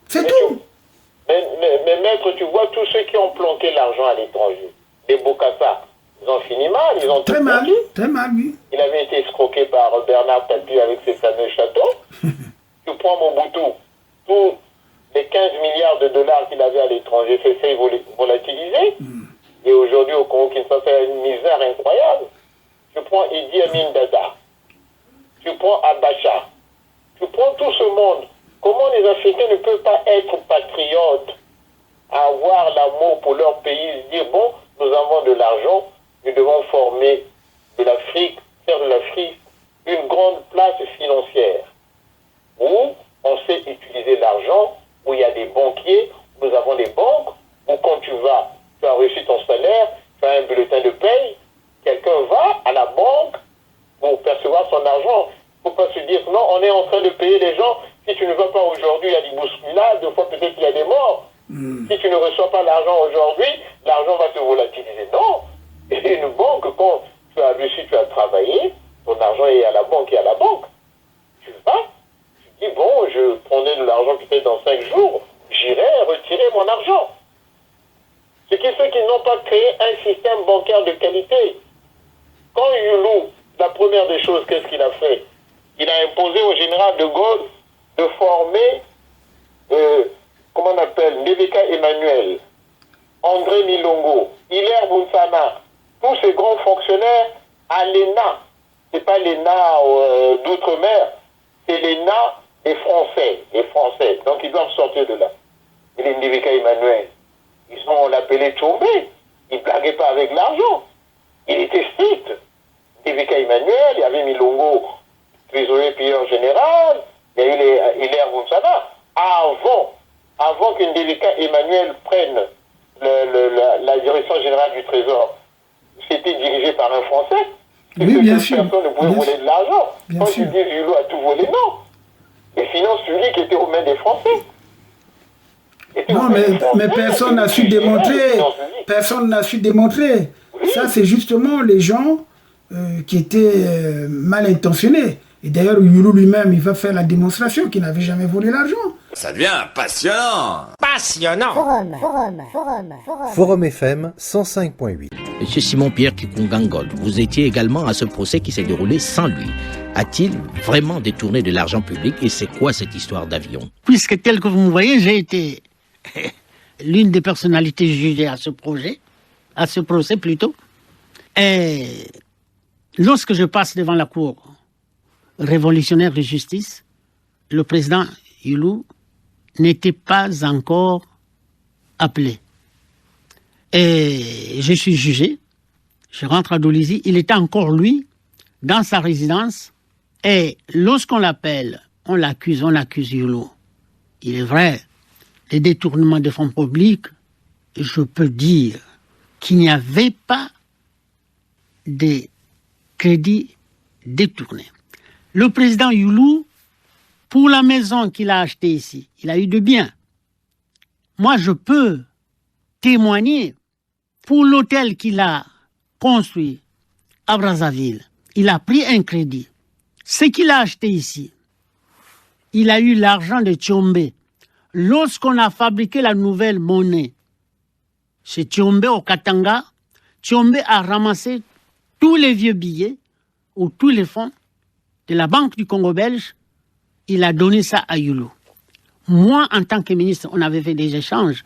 A: C'est tout.
E: Mais maître, tu vois tous ceux qui ont planqué l'argent à l'étranger. Les Bokassa. Ils ont fini mal, ils ont
A: très mal, oui.
E: Il avait été escroqué par Bernard Tapie avec ses fameux châteaux. Tu prends Mobutu, tous les 15 milliards de dollars qu'il avait à l'étranger, c'est volatilisé. Et aujourd'hui, au Congo Kinshasa, il y a une misère incroyable. Tu prends Idi Amin Dada, tu prends Abacha, tu prends tout ce monde. Comment les Africains ne peuvent pas être patriotes, avoir l'amour pour leur pays, se dire, bon, nous avons de l'argent, nous devons former de l'Afrique, faire de l'Afrique une grande place financière où on sait utiliser l'argent, où il y a des banquiers, où nous avons des banques, où quand tu vas, tu as reçu ton salaire, tu as un bulletin de paye, quelqu'un va à la banque pour percevoir son argent. Il ne faut pas se dire non, on est en train de payer les gens, si tu ne vas pas aujourd'hui, il y a des bousculades, des fois peut-être qu'il y a des morts. Si tu ne reçois pas l'argent aujourd'hui, l'argent va se volatiliser. Non. Et une banque, quand tu as réussi, tu as travaillé, ton argent est à la banque et à la banque. Tu vas, tu dis, bon, je prendrai de l'argent peut-être dans 5 jours, j'irai retirer mon argent. Ce qui fait qu'ils n'ont pas créé un système bancaire de qualité. Quand Yulou, la première des choses, qu'est-ce qu'il a fait? Il a imposé au général de Gaulle de former, comment on appelle, Nebeka Emmanuel, André Milongo, Hilaire Bounsana, tous ces grands fonctionnaires à l'ENA. Ce n'est pas l'ENA d'outre-mer, c'est l'ENA des Français. Les Français. Donc ils doivent sortir de là. Et les Nebeka Emmanuel, on l'appelait Tchombé. Il ne blaguait pas avec l'argent. Il était strict. Nebeka Emmanuel, il y avait Milongo, trésorier payeur général, il y a eu Hilaire Bounsana. Avant que Nebeka Emmanuel prenne la direction générale du Trésor, c'était dirigé par un Français. C'est
A: Oui,
E: que
A: bien sûr.
E: personne ne pouvait
A: Bien
E: voler
A: sûr.
E: de l'argent.
A: Bien
E: Quand
A: sûr.
E: ils disent Hulot a tout volé, non. Les finances publiques étaient aux mains des Français. Étaient aux
A: Non,
E: mains des
A: mais
E: Français.
A: personne n'a su
E: C'est les
A: démontrer.
E: finances publiques.
A: Personne n'a su démontrer.
E: Oui.
A: Ça, c'est justement les gens qui étaient mal intentionnés. Et d'ailleurs, Yulu lui-même, il va faire la démonstration qu'il n'avait jamais volé l'argent.
D: Ça devient passionnant.
F: Forum FM 105.8.
G: Monsieur Simon-Pierre Kikungangol, vous étiez également à ce procès qui s'est déroulé sans lui. A-t-il vraiment détourné de l'argent public et c'est quoi cette histoire d'avion?
H: Puisque tel que vous me voyez, j'ai été l'une des personnalités jugées à ce procès plutôt. Et lorsque je passe devant la Cour révolutionnaire de justice, le président Yulu n'était pas encore appelé. Et je suis jugé, je rentre à Dolisie, il était encore lui, dans sa résidence, et lorsqu'on l'appelle, on l'accuse Yulu. Il est vrai, les détournements de fonds publics, je peux dire qu'il n'y avait pas de crédits détournés. Le président Yulu, pour la maison qu'il a achetée ici, il a eu de biens. Moi, je peux témoigner pour l'hôtel qu'il a construit à Brazzaville. Il a pris un crédit. Ce qu'il a acheté ici, il a eu l'argent de Tchombe. Lorsqu'on a fabriqué la nouvelle monnaie, chez Tchombe au Katanga, Tchombe a ramassé tous les vieux billets ou tous les fonds de la Banque du Congo belge. Il a donné ça à Yulu. Moi, en tant que ministre, on avait fait des échanges.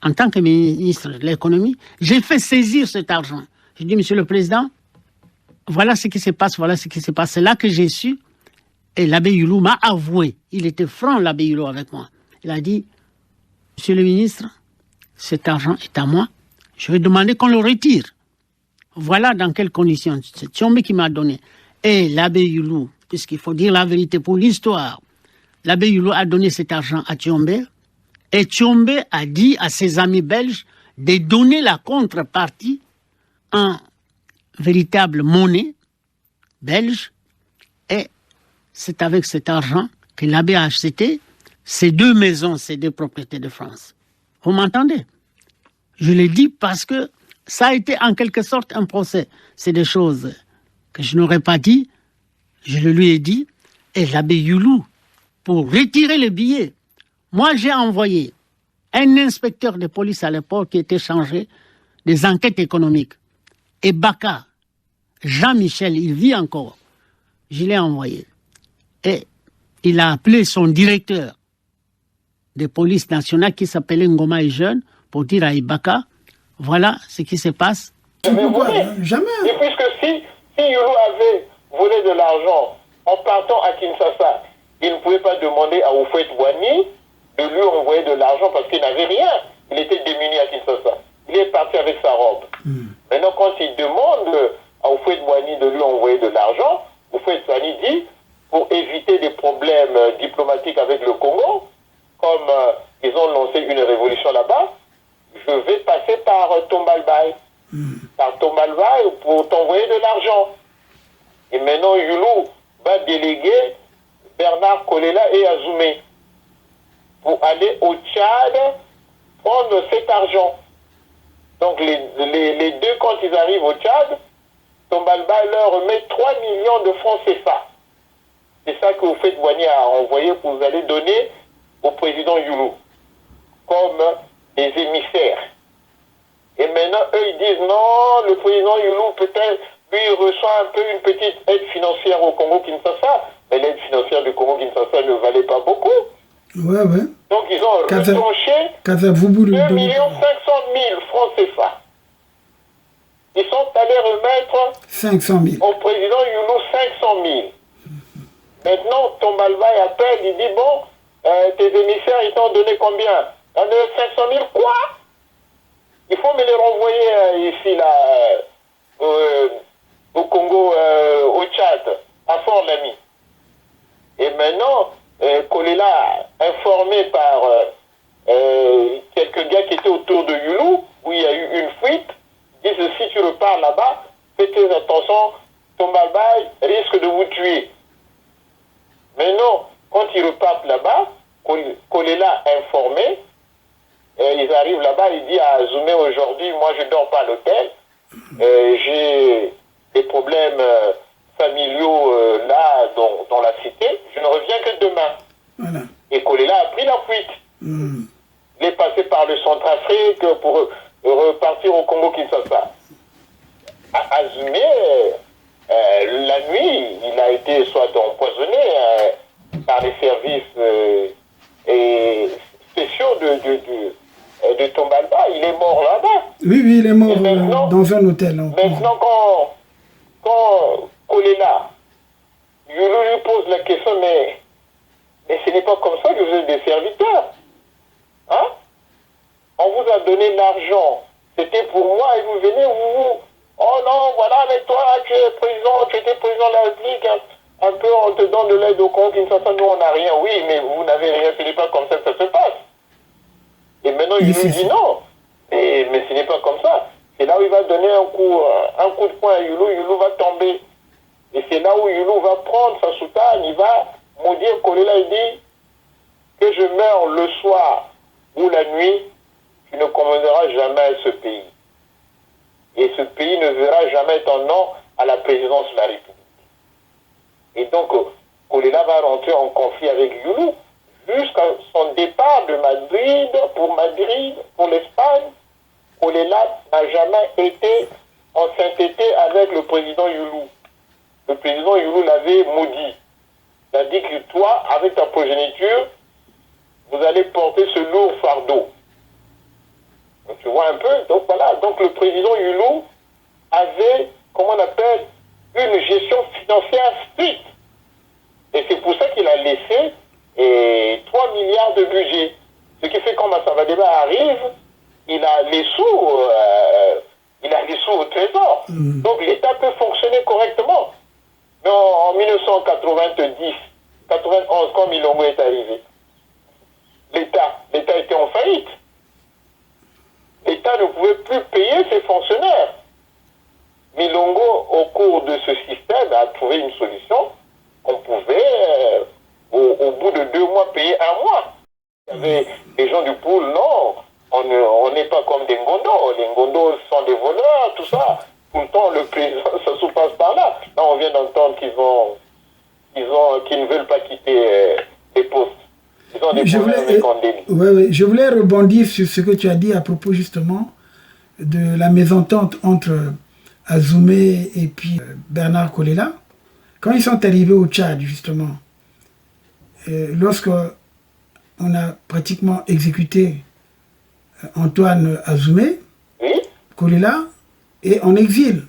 H: En tant que ministre de l'économie, j'ai fait saisir cet argent. J'ai dit, Monsieur le Président, voilà ce qui se passe, voilà ce qui se passe. C'est là que j'ai su. Et l'abbé Yulu m'a avoué. Il était franc, l'abbé Yulu, avec moi. Il a dit, Monsieur le ministre, cet argent est à moi. Je vais demander qu'on le retire. Voilà dans quelles conditions. C'est Tchombe qui m'a donné. Et l'abbé Yulu, puisqu'il faut dire la vérité pour l'histoire, l'abbé Yulu a donné cet argent à Tchombe. Et Tchombe a dit à ses amis belges de donner la contrepartie en véritable monnaie belge. Et c'est avec cet argent que l'abbé a acheté ces deux maisons, ces deux propriétés de France. Vous m'entendez? Je le dis parce que ça a été en quelque sorte un procès. C'est des choses que je n'aurais pas dit. Je le lui ai dit. Et l'abbé Yulu, pour retirer le billet, moi j'ai envoyé un inspecteur de police à l'époque qui était chargé des enquêtes économiques. Et Baka, Jean-Michel, il vit encore. Je l'ai envoyé. Et il a appelé son directeur de police nationale qui s'appelait Ngoma et Jeune pour dire à Ibaka, voilà ce qui se passe.
E: Mais
A: Pourquoi
E: volé.
A: Jamais.
E: Et puisque si Yulu avait volé de l'argent en partant à Kinshasa, il ne pouvait pas demander à Houphouët-Boigny de lui envoyer de l'argent parce qu'il n'avait rien. Il était démuni à Kinshasa. Il est parti avec sa robe. Maintenant, quand il demande à Houphouët-Boigny de lui envoyer de l'argent, Houphouët-Boigny dit, pour éviter des problèmes diplomatiques avec le Congo, comme ils ont lancé une révolution là-bas, je vais passer par Tombalbaye. Par Tombalbaye pour t'envoyer de l'argent. Et maintenant, Yulu va déléguer Bernard Kolela et Azoumé pour aller au Tchad prendre cet argent. Donc les deux, quand ils arrivent au Tchad, Tombalbaye leur remet 3 millions de francs CFA. C'est ça que Houphouët-Boigny a envoyé pour vous aller donner au président Yulu comme des émissaires. Et maintenant, eux, ils disent non, le président Yulu, peut-être, lui, il reçoit un peu une petite aide financière au Congo-Kinshasa. Mais l'aide financière du Congo-Kinshasa ne valait pas beaucoup.
A: Ouais.
E: Donc, ils ont retranché 2 500 000 francs CFA. Ils sont allés remettre
A: 500 000.
E: au président Yulu 500 000. Maintenant, Tombalbaye appelle, il dit, bon, tes émissaires, ils t'ont donné combien? Ils ont donné 500 000, quoi? Il faut me les renvoyer ici, là, au Congo, au Tchad, à Fort-Lamy. Et maintenant, Kolela, informé par quelques gars qui étaient autour de Yulu, où il y a eu une fuite, disent si tu repars là-bas, fais tes attention, Tombalbaye risque de vous tuer. Mais non, quand ils repartent là-bas, Kolela informé, ils arrivent là-bas, il dit à Azoumé aujourd'hui, moi je ne dors pas à l'hôtel, j'ai des problèmes familiaux là dans la cité, je ne reviens que demain.
A: Voilà.
E: Et Kolela a pris la fuite. Il est passé par le Centrafrique pour repartir au Congo-Kinshasa. Azoumé, la nuit, il a été soit empoisonné par les services spéciaux de Tombalba. Il est mort là-bas.
A: Oui, il est mort dans un hôtel.
E: Maintenant, quand Kolela, Youlou lui pose la question, mais ce n'est pas comme ça que vous êtes des serviteurs. Hein? On vous a donné l'argent. C'était pour moi et vous venez, oh non, voilà, mais toi, tu étais président de la République, un peu, on te donne de l'aide au Congo Kinshasa, nous on n'a rien. Oui, mais vous n'avez rien, ce n'est pas comme ça que ça se passe. Et maintenant, il nous dit non. Mais ce n'est pas comme ça. C'est là où il va donner un coup de poing à Youlou va tomber. Et c'est là où Youlou va prendre sa soutane, il va maudire Kolela, il dit que je meurs le soir ou la nuit, tu ne commanderas jamais ce pays. Et ce pays ne verra jamais ton nom à la présidence de la République. Et donc, Kolela va rentrer en conflit avec Youlou jusqu'à son départ de Madrid, pour l'Espagne. Kolela n'a jamais été en sainteté avec le président Youlou. Le président Youlou l'avait maudit. Il a dit que toi, avec ta progéniture, vous allez porter ce lourd fardeau. Donc, tu vois un peu. Donc voilà. Donc le président Youlou avait, comment on appelle, une gestion financière stricte. Et c'est pour ça qu'il a laissé 3 milliards de budget. Ce qui fait quand Massamba Deba arrive, il a les sous au trésor. Donc l'État peut fonctionner correctement. Mais en 1990, 91, quand Milongo est arrivé, l'État était en faillite. L'État ne pouvait plus payer ses fonctionnaires. Milongo, au cours de ce système, a trouvé une solution. On pouvait, au bout de 2 mois, payer 1 mois. Il y avait les gens du pôle, non, on n'est pas comme des Ngondo. Les Ngondo sont des voleurs, tout ça. Tout le temps, le président, ça se passe par là. Là, on vient d'entendre qu'ils ne veulent pas quitter les postes. Ils ont des problèmes avec Kandeli.
A: Je voulais rebondir sur ce que tu as dit à propos justement de la mésentente entre Azoumé et puis Bernard Kolela. Quand ils sont arrivés au Tchad, justement, lorsqu'on a pratiquement exécuté Antoine Azoumé, Kolela est en exil.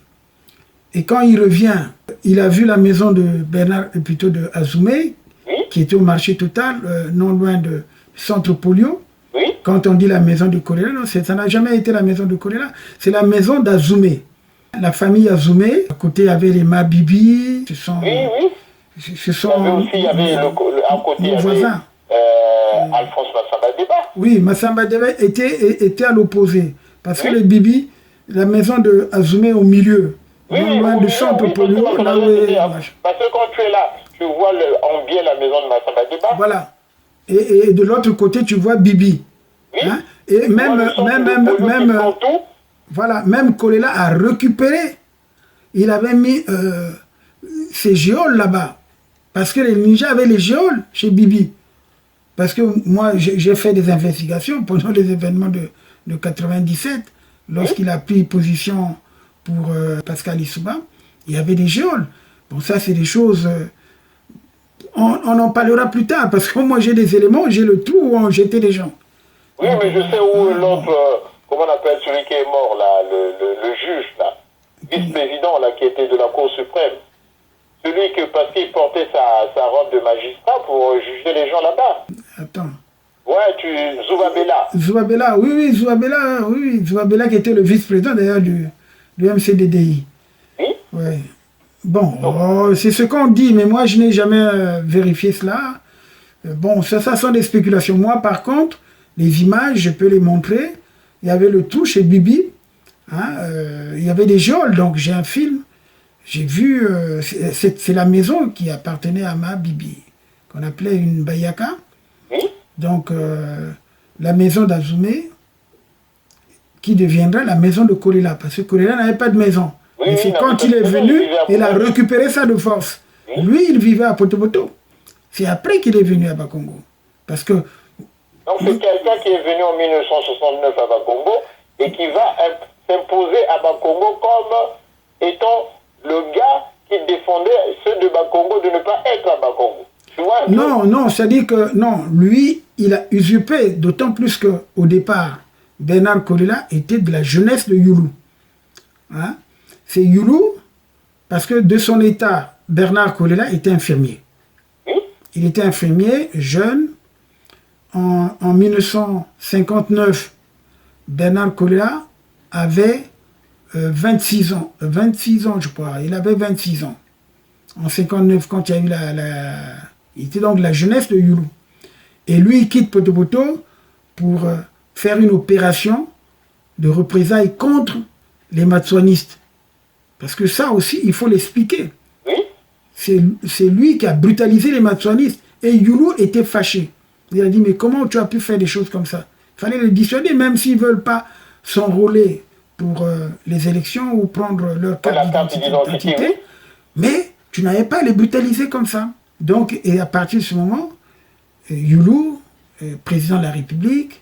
A: Et quand il revient, il a vu la maison de Bernard, plutôt de Azoumé, qui était au marché total, non loin de Centre Polio. Quand on dit la maison de Kolela, non, ça n'a jamais été la maison de Kolela, c'est la maison d'Azoumé. La famille Azoumé, à côté il y avait les Mabibi, ce sont
E: il y avait à côté
A: voisins.
E: Alphonse Massamba Deba.
A: Oui, Massamba Deba était à l'opposé. Parce que les Bibi, la maison de Azoumé au milieu, non loin du Centre Polio.
E: Parce que quand tu es là, tu vois en biais la maison de Massamba Deba.
A: Voilà. Et de l'autre côté, tu vois Bibi. Hein? Et même Kolela a récupéré. Il avait mis ses géoles là-bas. Parce que les ninjas avaient les géoles chez Bibi. Parce que moi, j'ai fait des investigations pendant les événements de 97, lorsqu'il a pris position pour Pascal Issouba, il y avait des géoles. Bon, ça, c'est des choses... on en parlera plus tard, parce que moi, j'ai des éléments, j'ai le trou où on jetait les gens.
E: Oui, mais je sais où l'autre, comment on appelle celui qui est mort, là, le juge, là, vice-président, là, qui était de la Cour suprême. Celui que, parce qu'il portait sa robe de magistrat pour juger les gens là-bas.
A: Attends.
E: Ouais, Zoubabella.
A: Zoubabella, oui, Zoubabella qui était le vice-président d'ailleurs du MCDDI.
E: Oui.
A: Ouais. Bon, c'est ce qu'on dit, mais moi je n'ai jamais vérifié cela. Bon, ça sont des spéculations. Moi, par contre, les images, je peux les montrer. Il y avait le trou chez Bibi. Hein, il y avait des geôles, donc j'ai un film j'ai vu, c'est la maison qui appartenait à ma bibi, qu'on appelait une Bayaka. Donc, la maison d'Azoumé, qui deviendra la maison de Kolela, parce que Kolela n'avait pas de maison. Et c'est quand il est venu, il a récupéré ça de force. Lui, il vivait à Potopoto. C'est après qu'il est venu à Bakongo. Parce que...
E: Donc c'est quelqu'un qui est venu en 1969 à Bakongo et qui va s'imposer à Bakongo comme étant le gars qui défendait ceux de Bakongo de ne pas être à Bakongo. Tu vois,
A: non, c'est-à-dire que non, lui, il a usurpé, d'autant plus qu'au départ, Bernard Kolela était de la jeunesse de Youlou. Hein? C'est Youlou, parce que de son état, Bernard Kolela était infirmier. Il était infirmier, jeune. En 1959, Bernard Kolela avait 26 ans. 26 ans, je crois. Il avait 26 ans. En 59, quand il y a eu il était donc de la jeunesse de Youlou. Et lui, il quitte Potopoto pour faire une opération de représailles contre les matsouanistes. Parce que ça aussi, il faut l'expliquer. C'est lui qui a brutalisé les matsouanistes. Et Youlou était fâché. Il a dit, mais comment tu as pu faire des choses comme ça? Il fallait les dissuader, même s'ils ne veulent pas s'enrôler pour les élections ou prendre leur carte d'identité. Mais tu n'avais pas à les brutaliser comme ça. Donc, et à partir de ce moment, Youlou, président de la République,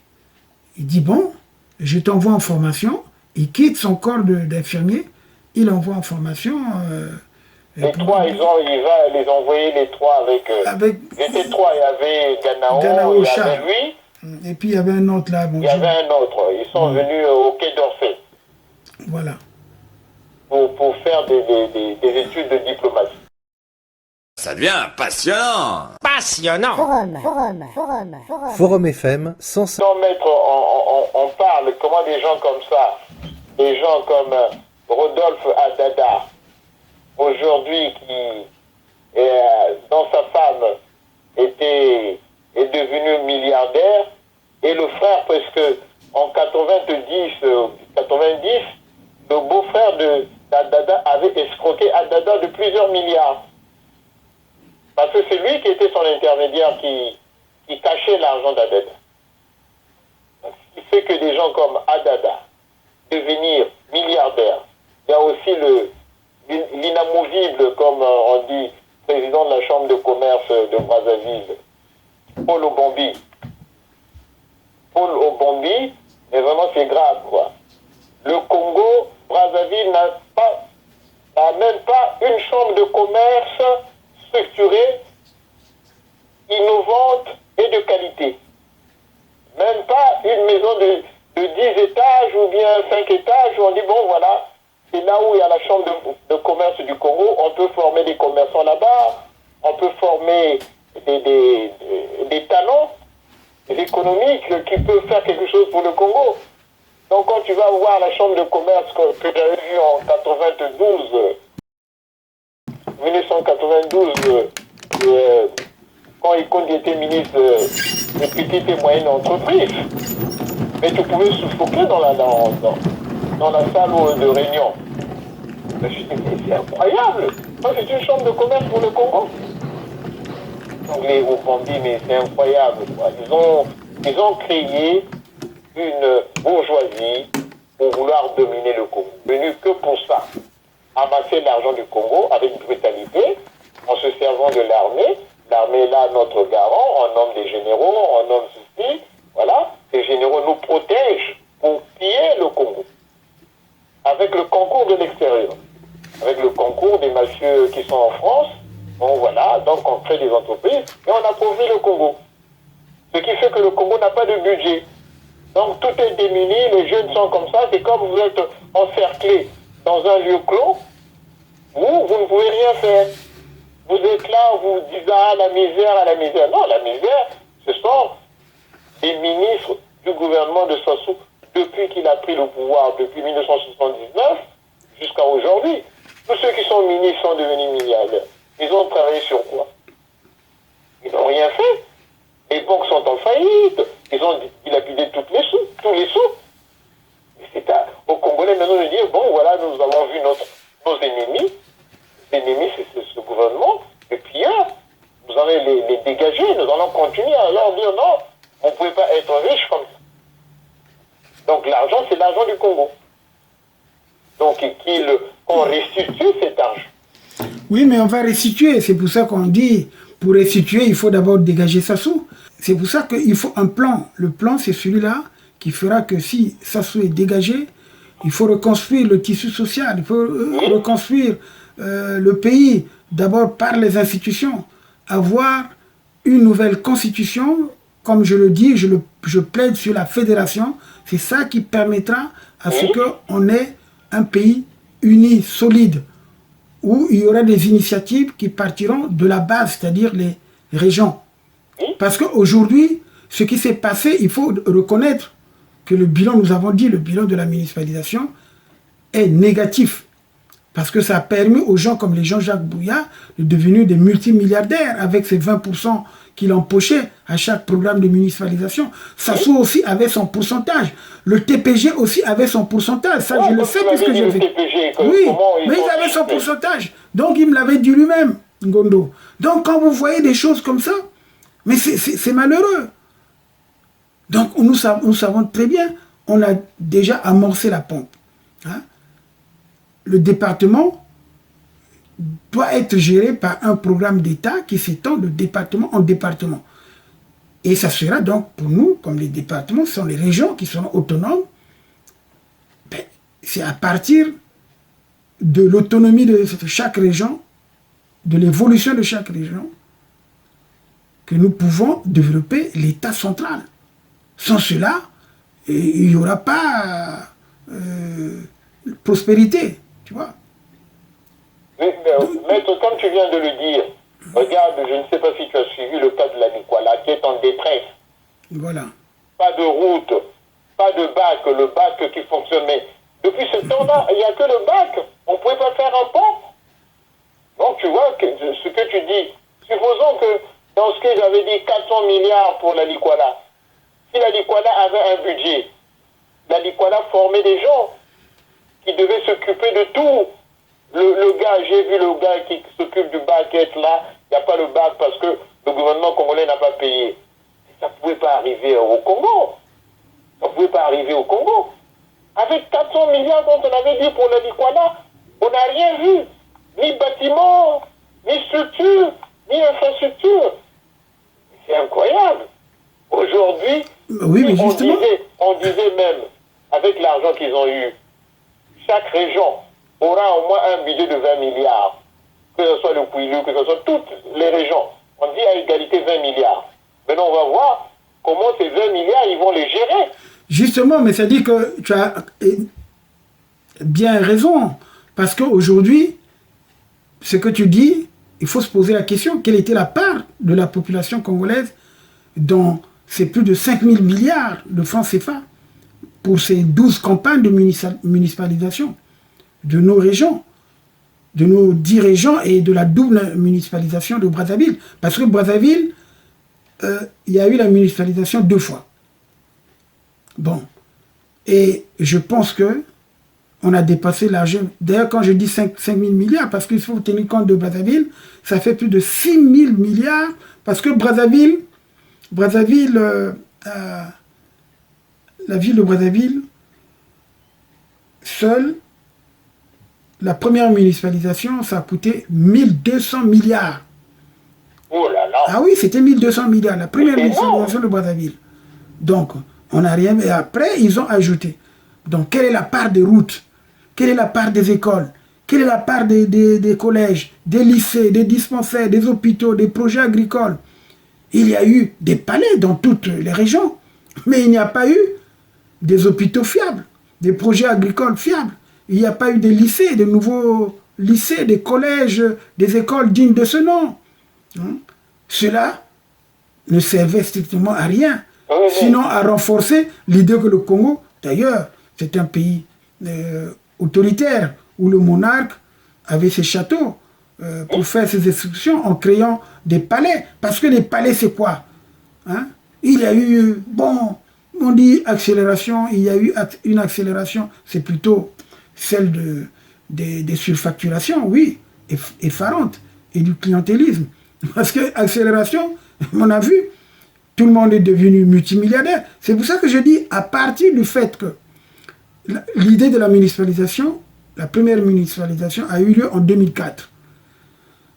A: il dit, bon, je t'envoie en formation. Il quitte son corps d'infirmier, il envoie en formation...
E: les trois, il va les envoyer les trois avec les trois, il y avait Ganao, il y avait lui.
A: Et puis il y avait un autre là.
E: Il y avait un autre. Ils sont venus au Quai d'Orsay.
A: Voilà.
E: Pour faire des études de diplomatie.
D: Ça devient passionnant.
I: Passionnant.
F: Forum FM 105.
E: Non, maître, on parle comment des gens comme ça, des gens comme Rodolphe Adada, aujourd'hui qui, dont sa femme est devenu milliardaire, et le frère, parce que en 90, le beau-frère d'Adada avait escroqué Adada de plusieurs milliards. Parce que c'est lui qui était son intermédiaire qui cachait l'argent d'Adada. Ce qui fait que des gens comme Adada devenir milliardaires, il y a aussi l'inamovible, comme on dit, président de la Chambre de commerce de Brazzaville, Paul Obombi. Paul Obombi, mais vraiment c'est grave, quoi. Le Congo, Brazzaville n'a même pas une chambre de commerce structurée, innovante et de qualité. Même pas une maison de 10 étages ou bien 5 étages où on dit, bon voilà, c'est là où il y a la chambre de commerce du Congo, on peut former des commerçants là-bas, on peut former des talents économiques qui peuvent faire quelque chose pour le Congo. Donc quand tu vas voir la chambre de commerce que j'avais vue en 1992, quand Ikondi était ministre des petites et moyennes entreprises, mais tu pouvais suffoquer dans la salle de réunion. C'est incroyable. C'est une chambre de commerce pour le Congo. Donc les Obombi, mais c'est incroyable, quoi. Ils ont créé une bourgeoisie pour vouloir dominer le Congo. Venu que pour ça. Amasser l'argent du Congo avec brutalité, en se servant de l'armée. L'armée est là, notre garant, on nomme des généraux, on nomme ceci, voilà. Les généraux nous protègent pour piller le Congo. Avec le concours de l'extérieur. Avec le concours des mafieux qui sont en France. Bon voilà, donc on crée des entreprises et on appauvrit le Congo. Ce qui fait que le Congo n'a pas de budget. Donc tout est démuni, les jeunes sont comme ça, c'est comme vous êtes encerclés dans un lieu clos où vous ne pouvez rien faire. Vous êtes là, vous dites à la misère. Non, la misère, ce sont les ministres du gouvernement de Sassou depuis qu'il a pris le pouvoir, depuis 1979 jusqu'à aujourd'hui. Tous ceux qui sont ministres sont devenus milliardaires. Ils ont travaillé sur quoi? Ils n'ont rien fait. Les banques sont en faillite. Ils ont dilapidé tous les sous. C'est aux Congolais maintenant de dire, bon voilà, nous avons vu nos ennemis, l'ennemi, c'est ce gouvernement. Et puis, vous allez les dégager. Nous allons continuer à leur dire non, on ne pouvait pas être riche comme ça. Donc, l'argent, c'est l'argent du Congo. Donc, qu'on restitue cet argent.
A: Oui, mais on va restituer. C'est pour ça qu'on dit, pour restituer, il faut d'abord dégager Sassou. C'est pour ça qu'il faut un plan. Le plan, c'est celui-là qui fera que si Sassou est dégagé, il faut reconstruire le tissu social, il faut reconstruire le pays, d'abord par les institutions, avoir une nouvelle constitution, comme je le dis, je plaide sur la fédération, c'est ça qui permettra à ce qu'on ait un pays uni, solide, où il y aura des initiatives qui partiront de la base, c'est-à-dire les régions. Parce qu'aujourd'hui, ce qui s'est passé, il faut reconnaître que le bilan, nous avons dit, le bilan de la municipalisation est négatif. Parce que ça a permis aux gens comme les Jean-Jacques Bouya de devenir des multimilliardaires avec ces 20% qu'il empochait à chaque programme de municipalisation. Sassou aussi avait son pourcentage. Le TPG aussi avait son pourcentage. Ça, je le sais puisque j'ai fait. Oui, mais il avait son pourcentage. Donc, il me l'avait dit lui-même, Ngondo. Donc, quand vous voyez des choses comme ça, mais c'est malheureux. Donc, nous savons très bien, on a déjà amorcé la pompe. Hein? Le département doit être géré par un programme d'État qui s'étend de département en département. Et ça sera donc pour nous, comme les départements, ce sont les régions qui seront autonomes. Ben, c'est à partir de l'autonomie de chaque région, de l'évolution de chaque région, que nous pouvons développer l'État central. Sans cela, il n'y aura pas prospérité, tu vois.
E: Mais, maître, comme tu viens de le dire, regarde, je ne sais pas si tu as suivi le cas de la Nikwala, qui est en détresse.
A: Voilà.
E: Pas de route, pas de bac, le bac qui fonctionne. Mais depuis ce temps-là, il n'y a que le bac. On ne pouvait pas faire un pont. Donc tu vois, ce que tu dis, supposons que dans ce que j'avais dit, 400 milliards pour la Nikwala, si la Nikwala avait un budget, la Nikwala formait des gens qui devaient s'occuper de tout. Le gars, j'ai vu le gars qui s'occupe du bac être là, il n'y a pas le bac parce que le gouvernement congolais n'a pas payé. Ça ne pouvait pas arriver au Congo. Ça ne pouvait pas arriver au Congo. Avec 400 milliards dont on avait dit pour la Nikwala, on n'a rien vu. Ni bâtiment, ni structure, ni infrastructure. C'est incroyable. Aujourd'hui,
A: oui, mais justement,
E: on disait même, avec l'argent qu'ils ont eu, chaque région aura au moins un budget de 20 milliards. Que ce soit le Kouilou, que ce soit toutes les régions. On dit à égalité 20 milliards. Maintenant, on va voir comment ces 20 milliards, ils vont les gérer.
A: Justement, mais ça dit que tu as bien raison. Parce qu'aujourd'hui, ce que tu dis, il faut se poser la question, quelle était la part de la population congolaise dans ces plus de 5 000 milliards de francs CFA pour ces 12 campagnes de municipalisation de nos régions, de nos 10 régions et de la double municipalisation de Brazzaville. Parce que Brazzaville, il y a eu la municipalisation 2 fois. Bon. Et je pense que on a dépassé l'argent. D'ailleurs, quand je dis 5 000 milliards, parce qu'il faut tenir compte de Brazzaville, ça fait plus de 6 000 milliards, parce que Brazzaville, la ville de Brazzaville, seule, la première municipalisation, ça a coûté 1200 milliards.
E: Oh là là.
A: Ah oui, c'était 1200 milliards, la première municipalisation de Brazzaville. Donc, on n'a rien, et après, ils ont ajouté. Donc, quelle est la part des routes? Quelle est la part des écoles? Quelle est la part des collèges, des lycées, des dispensaires, des hôpitaux, des projets agricoles? Il y a eu des palais dans toutes les régions, mais il n'y a pas eu des hôpitaux fiables, des projets agricoles fiables. Il n'y a pas eu des lycées, de nouveaux lycées, des collèges, des écoles dignes de ce nom. Cela ne servait strictement à rien, sinon à renforcer l'idée que le Congo, d'ailleurs, c'est un pays autoritaire, où le monarque avait ses châteaux pour faire ses instructions en créant des palais. Parce que les palais, c'est quoi? Il y a eu, bon, on dit accélération, il y a eu une accélération, c'est plutôt celle des surfacturations, oui. effarante et du clientélisme. Parce que accélération, on a vu, tout le monde est devenu multimilliardaire. C'est pour ça que je dis, à partir du fait que l'idée de la municipalisation, la première municipalisation a eu lieu en 2004.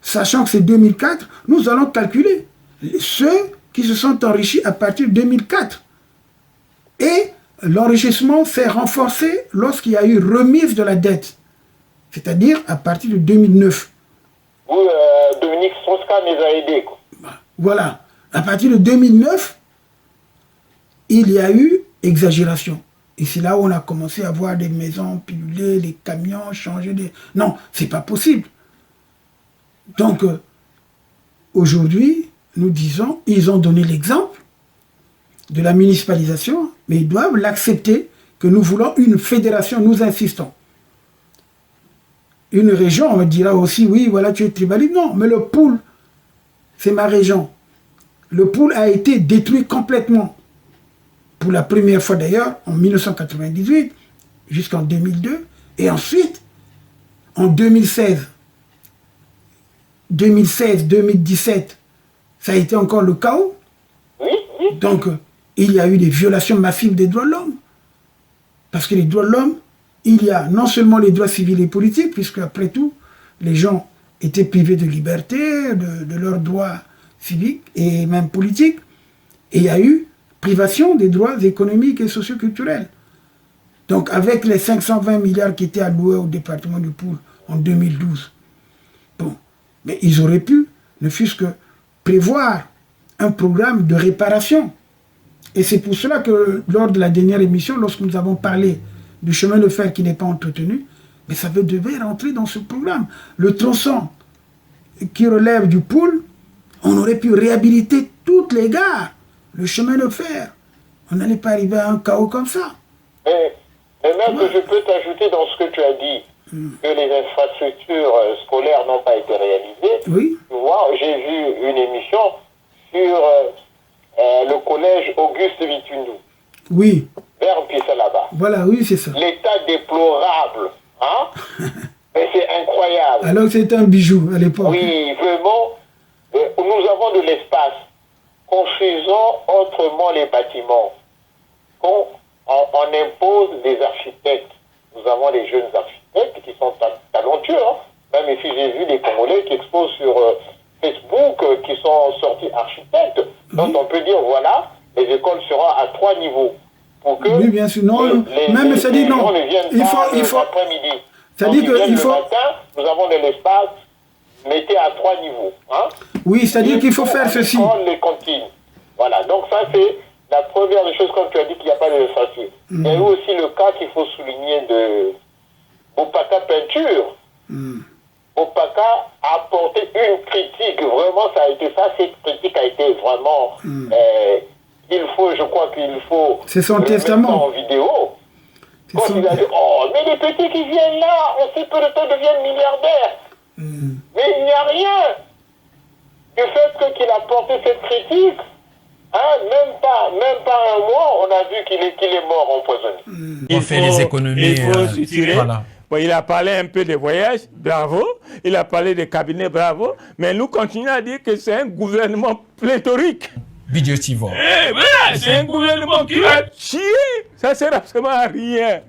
A: Sachant que c'est 2004, nous allons calculer ceux qui se sont enrichis à partir de 2004. Et l'enrichissement s'est renforcé lorsqu'il y a eu remise de la dette, c'est-à-dire à partir de 2009.
E: Où Dominique Strauss-Kahn les a aidés.
A: Voilà. À partir de 2009, il y a eu exagération. Et c'est là où on a commencé à voir des maisons pilulées, des camions changer de... Non, c'est pas possible. Donc, aujourd'hui, nous disons, ils ont donné l'exemple de la municipalisation, mais ils doivent l'accepter que nous voulons une fédération, nous insistons. Une région, on me dira aussi, oui, voilà, tu es tribaliste. Non, mais le pôle, c'est ma région. Le pôle a été détruit complètement. Pour la première fois d'ailleurs, en 1998, jusqu'en 2002. Et ensuite, en 2016, 2017, ça a été encore le chaos. Donc, il y a eu des violations massives des droits de l'homme. Parce que les droits de l'homme, il y a non seulement les droits civils et politiques, puisque après tout, les gens étaient privés de liberté, de leurs droits civiques et même politiques. Et il y a eu privation des droits économiques et socioculturels. Donc, avec les 520 milliards qui étaient alloués au département du Pôle en 2012, bon, mais ils auraient pu, ne fût-ce que prévoir un programme de réparation. Et c'est pour cela que lors de la dernière émission, lorsque nous avons parlé du chemin de fer qui n'est pas entretenu, mais ça devait rentrer dans ce programme. Le tronçon qui relève du Pôle, on aurait pu réhabiliter toutes les gares, le chemin de fer. On n'allait pas arriver à un chaos comme ça.
E: Mais même que je peux t'ajouter dans ce que tu as dit, que les infrastructures scolaires n'ont pas été réalisées.
A: Oui.
E: Tu vois, j'ai vu une émission sur le collège Auguste Vitundou.
A: Oui.
E: Vers Pissa là-bas.
A: Voilà, oui, c'est ça.
E: L'état déplorable, hein. Mais c'est incroyable.
A: Alors que c'était un bijou à l'époque.
E: Oui, vraiment, nous avons de l'espace. Construisons autrement les bâtiments. On impose des architectes. Nous avons des jeunes architectes qui sont talentueux. Hein. Même ici, j'ai vu des Congolais qui exposent sur Facebook, qui sont sortis architectes. Donc on peut dire, voilà, les écoles seront à 3 niveaux. Pour que
A: oui, bien sûr. Non, même ça dit non. Il faut
E: l'après-midi.
A: Ça dit que il faut.
E: Le matin, nous avons de l'espace. Mettez à 3 niveaux. Hein.
A: Oui, c'est-à-dire qu'il faut faire ceci.
E: Les cantines. Voilà. Donc ça c'est la première des choses, comme tu as dit qu'il n'y a pas de facile. Il y a eu aussi le cas qu'il faut souligner de Bopaka Peinture. Bopaka a apporté une critique. Vraiment, ça a été ça. Cette critique a été vraiment... je crois qu'il faut...
A: C'est son testament.
E: En vidéo. Quand il a dit, oh, mais les petits qui viennent là, en si peu de temps deviennent milliardaires. Mais il n'y a rien. Du fait qu'il a porté cette critique, hein, même pas un mois, on a vu qu'il est mort empoisonné.
I: On fait les économies.
J: Voilà. Bon, il a parlé un peu des voyages, bravo. Il a parlé des cabinets, bravo. Mais nous continuons à dire que c'est un gouvernement pléthorique.
I: Budgétivore.
J: Voilà, c'est un gouvernement qui va chier. Ça ne sert absolument à rien.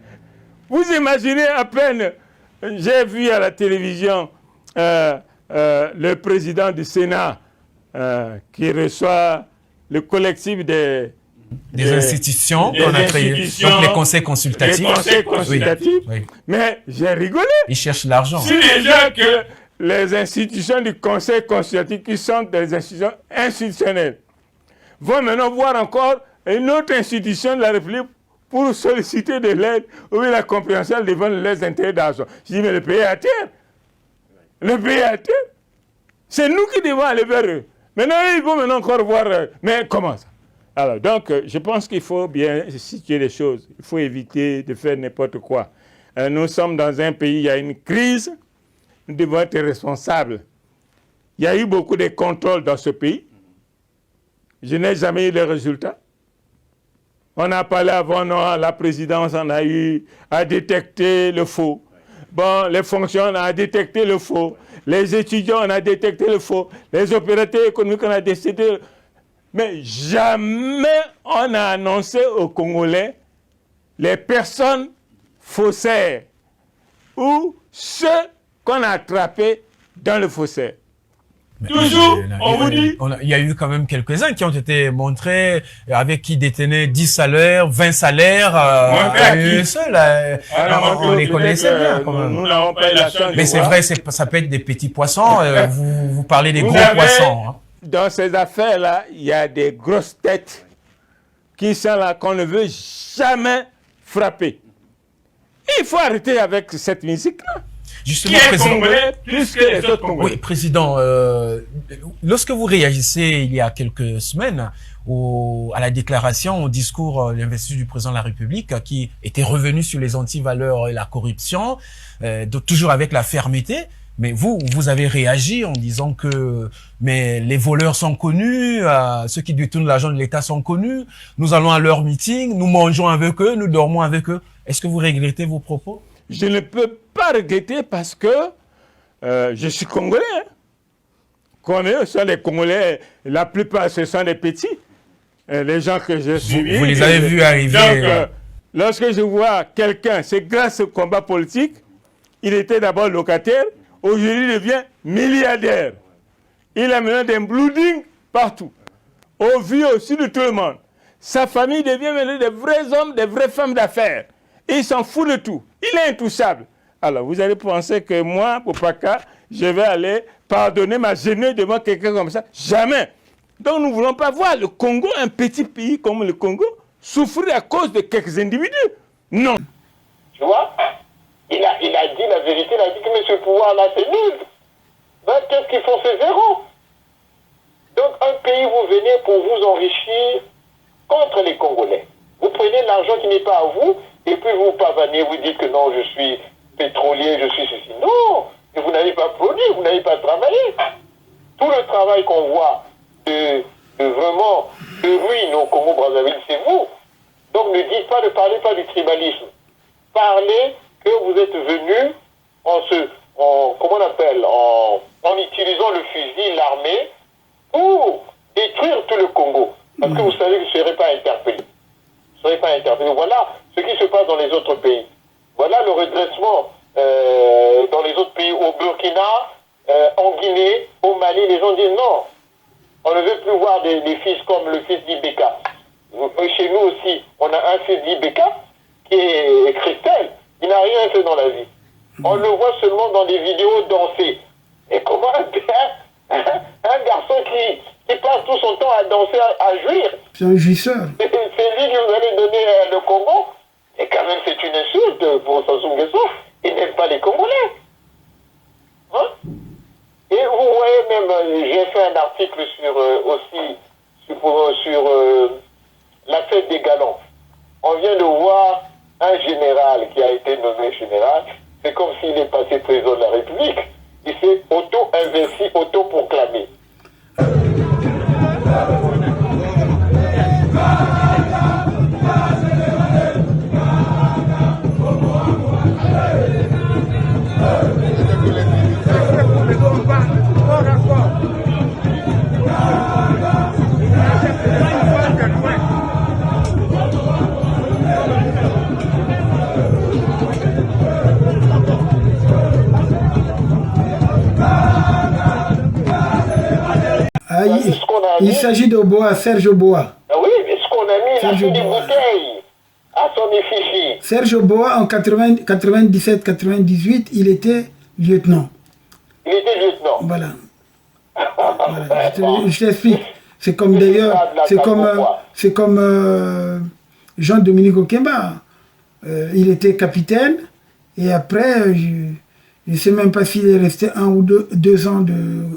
J: Vous imaginez à peine, j'ai vu à la télévision le président du Sénat qui reçoit le collectif des
I: institutions qu'on a créées, donc les conseils consultatifs.
J: Les conseils consultatifs.
I: Oui.
J: Mais j'ai rigolé.
I: Ils cherchent l'argent.
J: Si déjà que les institutions du conseil consultatif, qui sont des institutions institutionnelles, vont maintenant voir encore une autre institution de la République pour solliciter de l'aide ou la compréhension devant les intérêts d'argent. Je dis, mais le pays est à terre. Le pays est à terre. C'est nous qui devons aller vers eux. Maintenant, ils vont maintenant encore voir. Mais comment ça? Alors, donc, je pense qu'il faut bien situer les choses. Il faut éviter de faire n'importe quoi. Nous sommes dans un pays, il y a une crise. Nous devons être responsables. Il y a eu beaucoup de contrôles dans ce pays. Je n'ai jamais eu les résultats. On a parlé avant, non, la présidence en a eu à détecter le faux. Bon, les fonctionnaires ont détecté le faux. Les étudiants, on a détecté le faux. Les opérateurs économiques, on a détecté. Mais jamais on a annoncé aux Congolais les personnes faussaires ou ceux qu'on a attrapés dans le faussaire. Toujours, on vous dit.
I: Il y a eu quand même quelques-uns qui ont été montrés avec qui détenaient 10 salaires, 20 salaires. On les connaissait bien quand même.
J: Nous n'avons pas eu la chance.
I: Mais c'est vrai, ça peut être des petits poissons. Vous parlez des gros poissons. Hein.
J: Dans ces affaires-là, il y a des grosses têtes qui sont là, qu'on ne veut jamais frapper. Il faut arrêter avec cette musique-là.
I: Justement,
J: qui est
I: président,
J: congolais plus que les autres Congolais.
I: Oui, président, lorsque vous réagissez il y a quelques semaines à la déclaration, au discours l'investiture du président de la République qui était revenu sur les antivaleurs et la corruption, toujours avec la fermeté, mais vous avez réagi en disant que les voleurs sont connus, ceux qui détournent l'argent de l'État sont connus, nous allons à leur meeting, nous mangeons avec eux, nous dormons avec eux. Est-ce que vous regrettez vos propos?
J: Je ne peux pas regretter parce que je suis Congolais. Hein. Comme eux, ce sont les Congolais, la plupart ce sont des petits. Les gens que je suis.
I: Vous les avez vus arriver.
J: Donc, lorsque je vois quelqu'un, c'est grâce au combat politique, il était d'abord locataire, aujourd'hui il devient milliardaire. Il a maintenant des bloodings partout, au vu aussi de tout le monde. Sa famille devient maintenant des vrais hommes, des vraies femmes d'affaires. Il s'en fout de tout. Il est intouchable. Alors, vous allez penser que moi, Popaka, je vais aller pardonner ma gênée devant quelqu'un comme ça? Jamais. Donc, nous ne voulons pas voir le Congo, un petit pays comme le Congo, souffrir à cause de quelques individus. Non.
E: Tu vois, il a dit la vérité, il a dit que ce pouvoir-là, c'est nul. Ben, qu'est-ce qu'ils font, ces zéros? Donc, un pays, vous venez pour vous enrichir contre les Congolais. Vous prenez l'argent qui n'est pas à vous, et puis vous pavanez, vous dites que non, je suis pétrolier, je suis ceci. Non, vous n'avez pas produit, vous n'avez pas travaillé. Tout le travail qu'on voit de vraiment de ruine au Congo-Brazzaville, c'est vous. Donc ne parlez pas du tribalisme. Parlez que vous êtes venu en utilisant le fusil, l'armée, pour détruire tout le Congo. Parce que vous savez que je ne serai pas interpellé. Voilà ce qui se passe dans les autres pays. Voilà le redressement dans les autres pays. Au Burkina, en Guinée, au Mali, les gens disent non. On ne veut plus voir des fils comme le fils d'Ibeka. Chez nous aussi, on a un fils d'Ibeka qui est Christelle. Il n'a rien fait dans la vie. On le voit seulement dans des vidéos danser. Et comment un garçon qui passe tout son temps à danser, à jouir.
A: C'est un jouisseur.
E: C'est lui que vous allez donner le Congo. Et quand même, c'est une insulte pour Sassou Nguesso. Il n'aime pas les Congolais. Hein? Et vous voyez même, j'ai fait un article sur la fête des galants. On vient de voir un général qui a été nommé général. C'est comme s'il est passé président de la République. Il s'est auto-investi, auto-proclamé.
A: Il s'agit de Boa, Serge Boa.
E: Ah oui, mais ce qu'on a mis, il a fait des bouteilles à son effigie.
A: Serge Boa, en 97-98, il était lieutenant.
E: Il était lieutenant.
A: Voilà. Voilà. Je t'explique. C'est comme d'ailleurs, c'est comme Jean-Dominique Okemba. Il était capitaine et après, je ne sais même pas s'il est resté 1 ou 2 ans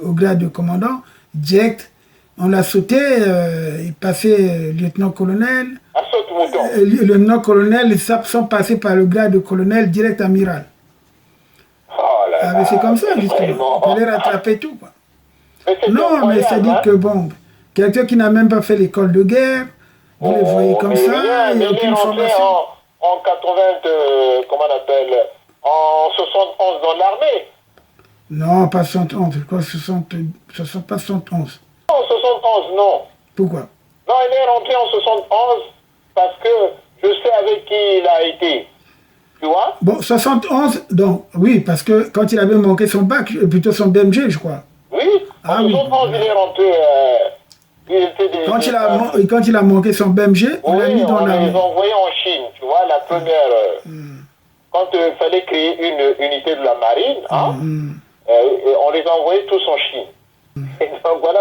A: au grade de commandant. Direct, on l'a sauté, il passait lieutenant-colonel. Le lieutenant-colonel, ils sont passés par le grade de colonel direct amiral. C'est comme ça, justement. On fallait rattraper tout, quoi. Non, mais c'est-à-dire que, bon, quelqu'un qui n'a même pas fait l'école de guerre, vous les voyez comme ça, il n'y a aucune formation.
E: En 80, comment on appelle, en 71 dans l'armée.
A: Non, pas 71, je crois que pas 71.
E: En 71, non.
A: Pourquoi?
E: Non, il est rentré en 71 parce que je sais avec qui il a été. Tu vois?
A: Bon, 71, donc, oui, parce que quand il avait manqué son bac, plutôt son BMG, je crois.
E: Oui, en 71, il est rentré. Il était
A: quand il a manqué son BMG, on l'a mis dans
E: on
A: la...
E: les a envoyés en Chine, tu vois, la première... Quand il fallait créer une unité de la marine, on les a envoyés tous en Chine. Et donc voilà,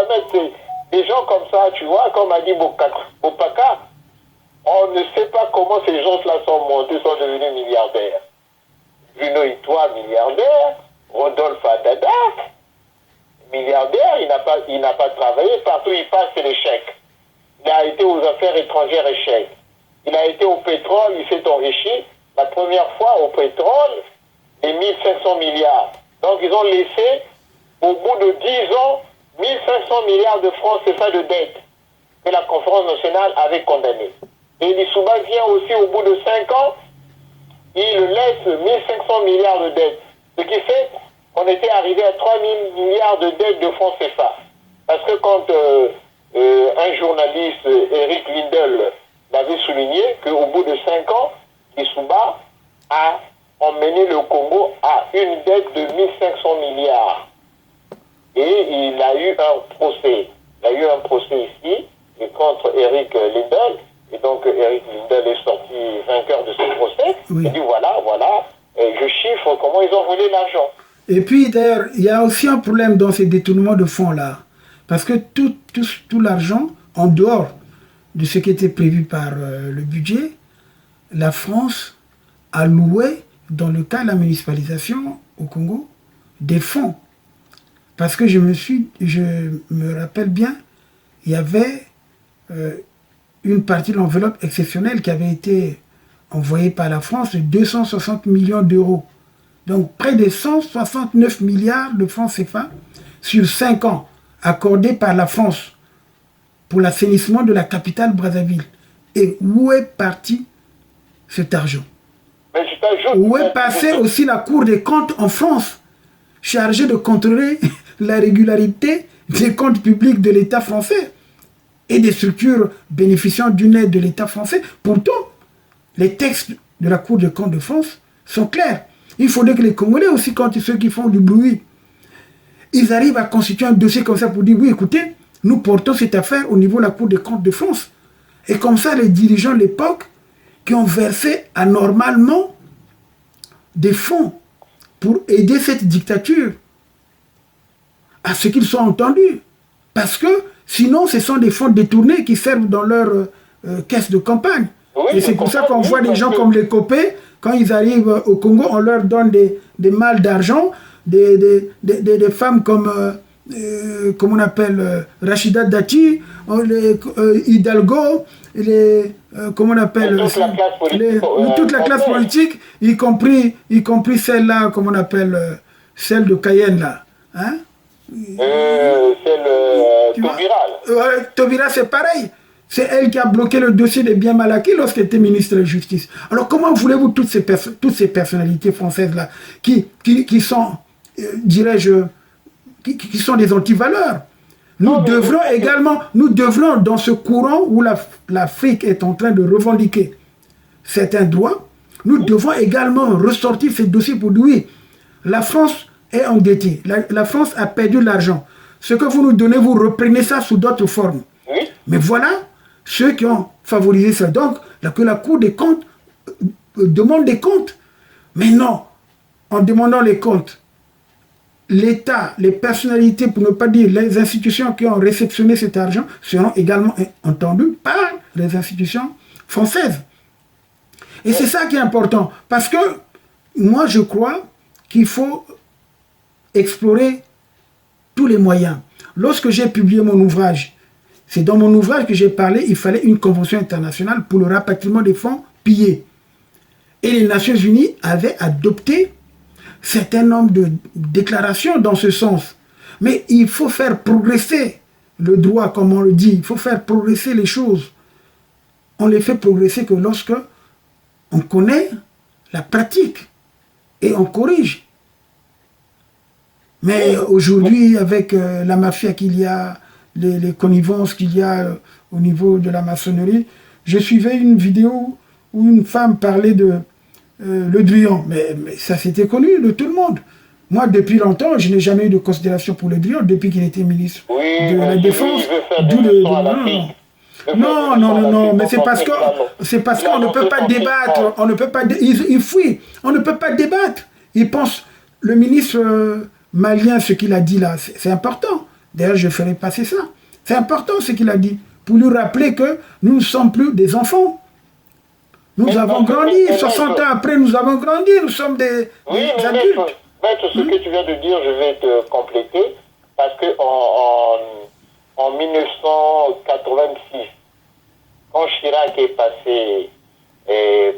E: des gens comme ça, tu vois, comme a dit Bopaka, on ne sait pas comment ces gens-là sont montés, sont devenus milliardaires. Bruno Itoa, milliardaire, Rodolphe Adada, milliardaire, il n'a pas travaillé, partout il passe, c'est l'échec. Il a été aux affaires étrangères, échec. Il a été au pétrole, il s'est enrichi. La première fois au pétrole, les 1500 milliards. Donc ils ont laissé, au bout de 10 ans, 1500 milliards de francs CFA de dette que la conférence nationale avait condamné. Et Lissouba vient aussi au bout de 5 ans, il laisse 1500 milliards de dettes. Ce qui fait qu'on était arrivé à 3000 milliards de dettes de francs CFA. Parce que quand un journaliste, Eric Lindell, l'avait souligné, qu'au bout de 5 ans, Lissouba a emmené le Congo à une dette de 1500 milliards. Et il a eu un procès. Il a eu un procès ici, contre Eric Lindell. Et donc Eric Lindell est sorti vainqueur de ce procès. Oui. Il dit voilà, je chiffre comment ils ont volé l'argent.
A: Et puis d'ailleurs, il y a aussi un problème dans ces détournements de fonds-là. Parce que tout l'argent, en dehors de ce qui était prévu par le budget, la France a loué, dans le cas de la municipalisation au Congo, des fonds. Parce que je me rappelle bien, il y avait une partie de l'enveloppe exceptionnelle qui avait été envoyée par la France de 260 millions d'euros. Donc près de 169 milliards de francs CFA sur 5 ans, accordés par la France pour l'assainissement de la capitale Brazzaville. Et où est parti cet argent? Où est passée aussi la Cour des comptes en France, chargée de contrôler la régularité des comptes publics de l'État français et des structures bénéficiant d'une aide de l'État français? Pourtant, les textes de la Cour des comptes de France sont clairs. Il faudrait que les Congolais aussi, quand ceux qui font du bruit, ils arrivent à constituer un dossier comme ça pour dire, oui, écoutez, nous portons cette affaire au niveau de la Cour des comptes de France. Et comme ça, les dirigeants de l'époque qui ont versé anormalement des fonds pour aider cette dictature, à ce qu'ils soient entendus. Parce que sinon, ce sont des fonds détournés qui servent dans leur caisse de campagne. Oui, et c'est pour ça qu'on voit des gens comme les Copé, quand ils arrivent au Congo, on leur donne des malles d'argent, des femmes comme, on appelle, Rachida Dati, Hidalgo, comment on appelle, toute la classe politique, y compris celle-là, comment on appelle, celle de Cayenne, là. Hein? Taubira, c'est pareil. C'est elle qui a bloqué le dossier des biens mal acquis lorsqu'elle était ministre de la Justice. Alors comment voulez-vous toutes ces personnalités françaises-là qui sont, dirais-je, qui sont des antivaleurs? Nous devrons, dans ce courant où l'Afrique est en train de revendiquer certains droits, nous devons également ressortir ces dossiers pour dire oui, la France est endettée, la France a perdu de l'argent. Ce que vous nous donnez, vous reprenez ça sous d'autres formes. Oui. Mais voilà ceux qui ont favorisé ça. Donc, que la Cour des comptes demande des comptes. Mais non, en demandant les comptes, l'État, les personnalités, pour ne pas dire les institutions qui ont réceptionné cet argent, seront également entendues par les institutions françaises. Et c'est ça qui est important. Parce que moi, je crois qu'il faut explorer tous les moyens. Lorsque j'ai publié mon ouvrage, c'est dans mon ouvrage que j'ai parlé, il fallait une convention internationale pour le rapatriement des fonds pillés. Et les Nations Unies avaient adopté un certain nombre de déclarations dans ce sens. Mais il faut faire progresser le droit, comme on le dit. Il faut faire progresser les choses. On les fait progresser que lorsque on connaît la pratique et on corrige. Mais aujourd'hui, avec la mafia qu'il y a, les connivences qu'il y a au niveau de la maçonnerie, je suivais une vidéo où une femme parlait de Le Drian. Mais ça c'était connu de tout le monde. Moi, depuis longtemps, je n'ai jamais eu de considération pour Le Drian, depuis qu'il était ministre de la Défense. Non, mais c'est parce qu'on ne peut pas débattre, on ne peut pas, il fuit, on ne peut pas débattre. Il pense, le ministre malien, ce qu'il a dit là, c'est important. D'ailleurs, je ferai passer ça. C'est important ce qu'il a dit, pour lui rappeler que nous ne sommes plus des enfants. Nous avons grandi, 60 ans après, nous avons grandi, nous sommes des adultes.
E: Maître, ce que tu viens de dire, je vais te compléter, parce que en 1986, quand Chirac est passé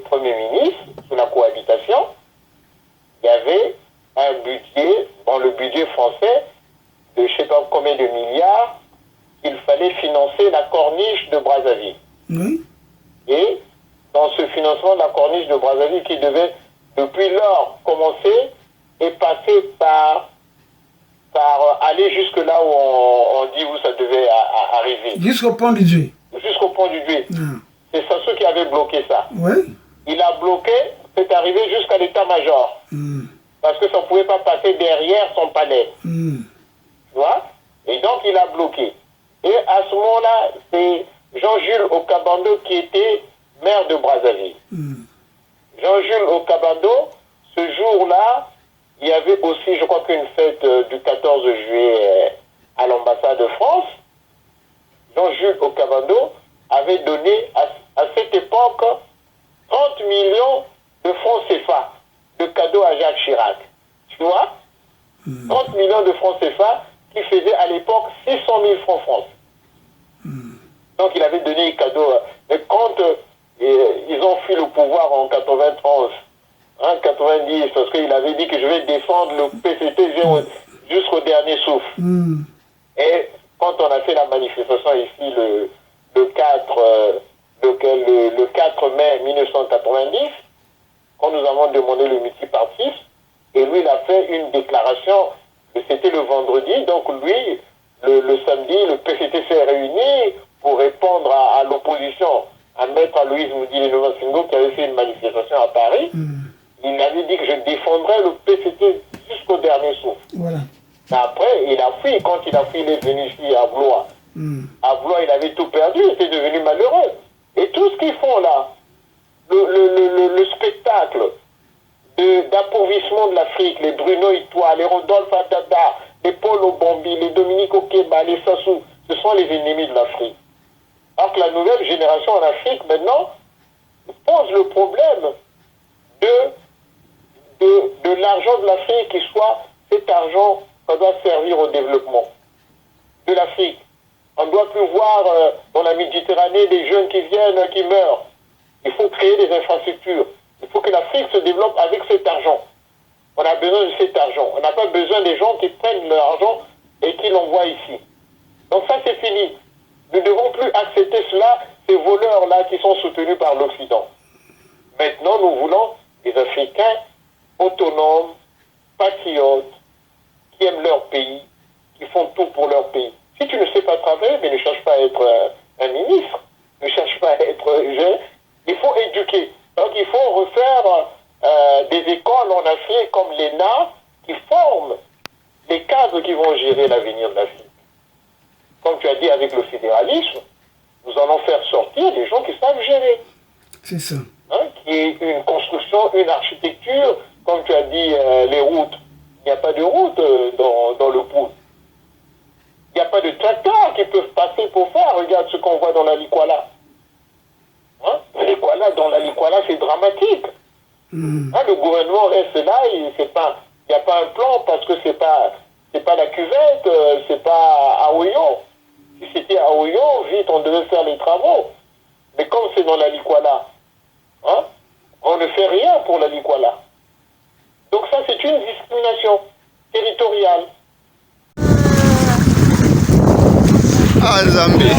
E: Premier ministre, sous la cohabitation, il y avait un budget, le budget français, de je ne sais pas combien de milliards, il fallait financer la corniche de Brazzaville.
A: Oui.
E: Et dans ce financement de la corniche de Brazzaville, qui devait depuis lors commencer et passer par aller jusque là où on dit où ça devait arriver.
A: Jusqu'au pont du Duy.
E: Jusqu'au pont du Duy. C'est ça, ceux qui avaient bloqué ça.
A: Oui.
E: Il a bloqué, c'est arrivé jusqu'à l'état-major. Parce que ça ne pouvait pas passer derrière son palais. Tu vois? Et donc il a bloqué. Et à ce moment-là, c'est Jean-Jules Okabando qui était maire de Brazzaville. Jean-Jules Okabando, ce jour-là, il y avait aussi, je crois qu'une fête du 14 juillet à l'ambassade de France. Jean-Jules Okabando avait donné à cette époque 30 millions de francs CFA de cadeaux à Jacques Chirac. Tu vois? 30 millions de francs CFA qui faisaient à l'époque 600 000 francs français. Donc il avait donné les cadeaux. Mais quand ils ont fui le pouvoir en 91, 90, parce qu'il avait dit que je vais défendre le PCT jusqu'au dernier souffle. Et quand on a fait la manifestation ici le 4 mai 1990, quand nous avons demandé le multipartisme, et lui il a fait une déclaration, c'était le vendredi, donc lui, le samedi, le PCT s'est réuni pour répondre à l'opposition, à Maître Aloïse Moudili-Novasingo qui avait fait une manifestation à Paris. Il avait dit que je défendrais le PCT jusqu'au dernier souffle.
A: Voilà.
E: Mais après, il a fui. Quand il a fui, il est venu ici à Blois. À Blois, il avait tout perdu, il était devenu malheureux. Et tout ce qu'ils font là, le spectacle d'appauvissement de l'Afrique, les Bruno Itoa, les Rodolphe Adada, les Paul Obombi, les Dominique Okeba, les Sassou, ce sont les ennemis de l'Afrique. Alors que la nouvelle génération en Afrique, maintenant, pose le problème de l'argent de l'Afrique qui soit cet argent qu'on doit servir au développement de l'Afrique. On ne doit plus voir dans la Méditerranée des jeunes qui viennent, qui meurent. Il faut créer des infrastructures. Il faut que l'Afrique se développe avec cet argent. On a besoin de cet argent. On n'a pas besoin des gens qui prennent leur argent et qui l'envoient ici. Donc ça, c'est fini. Nous ne devons plus accepter cela, ces voleurs-là qui sont soutenus par l'Occident. Maintenant, nous voulons des Africains autonomes, patriotes, qui aiment leur pays, qui font tout pour leur pays. Si tu ne sais pas travailler, mais ne cherche pas à être un ministre, ne cherche pas à être jeune, il faut éduquer. Donc il faut refaire des écoles en Afrique comme l'ENA qui forment les cadres qui vont gérer l'avenir de l'Afrique. Comme tu as dit avec le fédéralisme, nous allons faire sortir des gens qui savent gérer.
A: C'est ça.
E: Qui est une construction, une architecture, comme tu as dit, les routes. Il n'y a pas de route dans le Poul. Il n'y a pas de tracteurs qui peuvent passer pour faire. Regarde ce qu'on voit dans la Likwala. Dans la Likwala, c'est dramatique. Le gouvernement reste là, il n'y a pas un plan parce que c'est pas la cuvette, c'est pas à Oyo. Si c'était à Oyo, vite, on devait faire les travaux. Mais comme c'est dans la Likwala, on ne fait rien pour la Likwala. Donc ça, c'est une discrimination territoriale.
C: Ah, Zambie.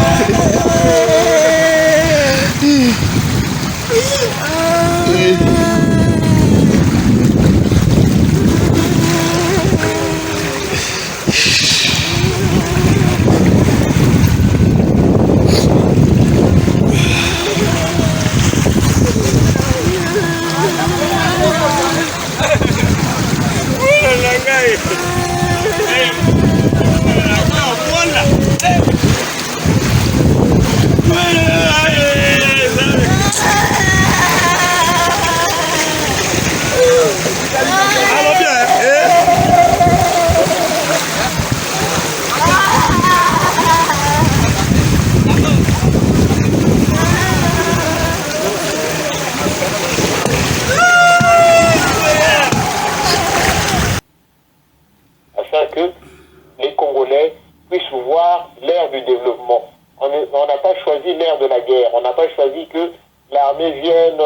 E: puisse voir l'ère du développement. On n'a pas choisi l'ère de la guerre. On n'a pas choisi que l'armée vienne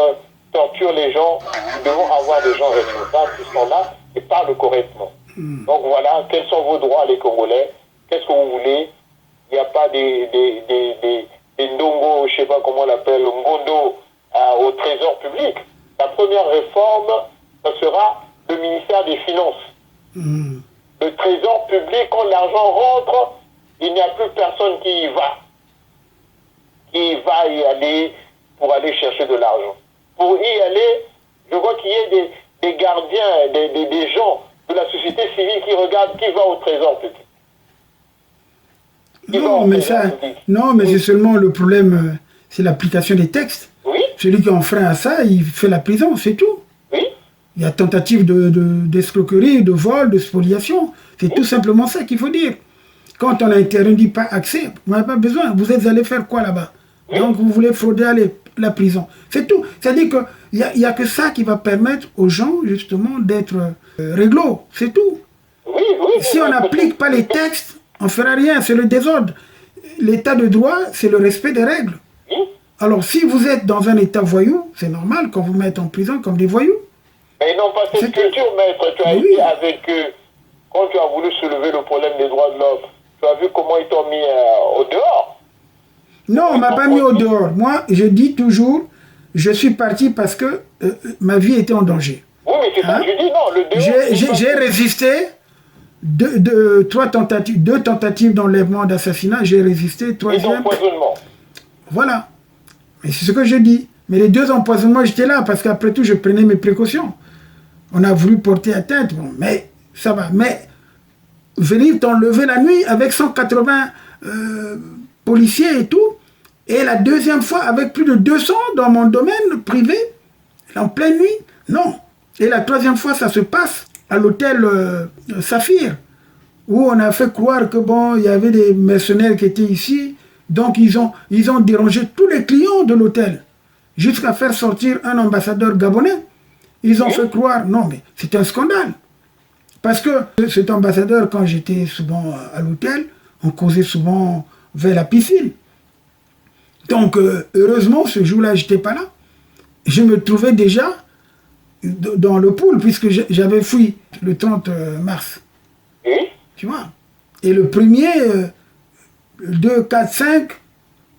E: torture les gens. Nous devons avoir des gens responsables qui sont là et parlent correctement. Donc voilà, quels sont vos droits, les Congolais? Qu'est-ce que vous voulez? Il n'y a pas des ndongo, je ne sais pas comment on l'appelle, ngondo au trésor public. La première réforme, ce sera le ministère des Finances. Le trésor public, quand l'argent rentre, il n'y a plus personne qui y va. Qui va y aller pour aller chercher de l'argent. Pour y aller, je vois qu'il y ait des gardiens, des gens de la société civile qui regardent qui va au trésor public.
A: Non, mais c'est seulement le problème, c'est l'application des textes.
E: Oui.
A: Celui qui enfreint à ça, il fait la prison, c'est tout.
E: Oui.
A: Il y a tentative d'escroquerie, de vol, de spoliation. C'est tout simplement ça qu'il faut dire. Quand on n'interdit pas accès, vous n'avez pas besoin. Vous êtes allé faire quoi là-bas? Donc vous voulez frauder à la prison. C'est tout. C'est-à-dire qu'il n'y a que ça qui va permettre aux gens, justement, d'être réglo. C'est tout.
E: Oui,
A: si on n'applique pas les textes, on ne fera rien. C'est le désordre. L'état de droit, c'est le respect des règles. Alors si vous êtes dans un état voyou, c'est normal qu'on vous mette en prison comme des voyous.
E: Mais non pas cette culture, maître. Tu as été avec eux. Quand tu as voulu soulever le problème des droits de l'homme, tu as vu comment ils t'ont mis au dehors?
A: Non, on ne m'a pas mis au dehors. Moi, je dis toujours, je suis parti parce que ma vie était en danger.
E: Oui, mais c'est ça que je dis, non. Le dehors,
A: j'ai résisté, deux tentatives d'enlèvement, d'assassinat, j'ai résisté, troisième...
E: Et d'empoisonnement.
A: Voilà. Et c'est ce que je dis. Mais les 2 empoisonnements, j'étais là, parce qu'après tout, je prenais mes précautions. On a voulu porter atteinte, bon, mais ça va. Mais venir t'enlever la nuit avec 180 policiers et tout, et la deuxième fois avec plus de 200 dans mon domaine privé, en pleine nuit, non. Et la troisième fois, ça se passe à l'hôtel Saphir, où on a fait croire que bon, il y avait des mercenaires qui étaient ici, donc ils ont dérangé tous les clients de l'hôtel, jusqu'à faire sortir un ambassadeur gabonais. Ils ont fait croire, non mais c'est un scandale. Parce que cet ambassadeur, quand j'étais souvent à l'hôtel, on causait souvent vers la piscine. Donc, heureusement, ce jour-là, je n'étais pas là. Je me trouvais déjà dans le pool, puisque j'avais fui le 30 mars. Tu vois. Et le premier, 2, 4, 5,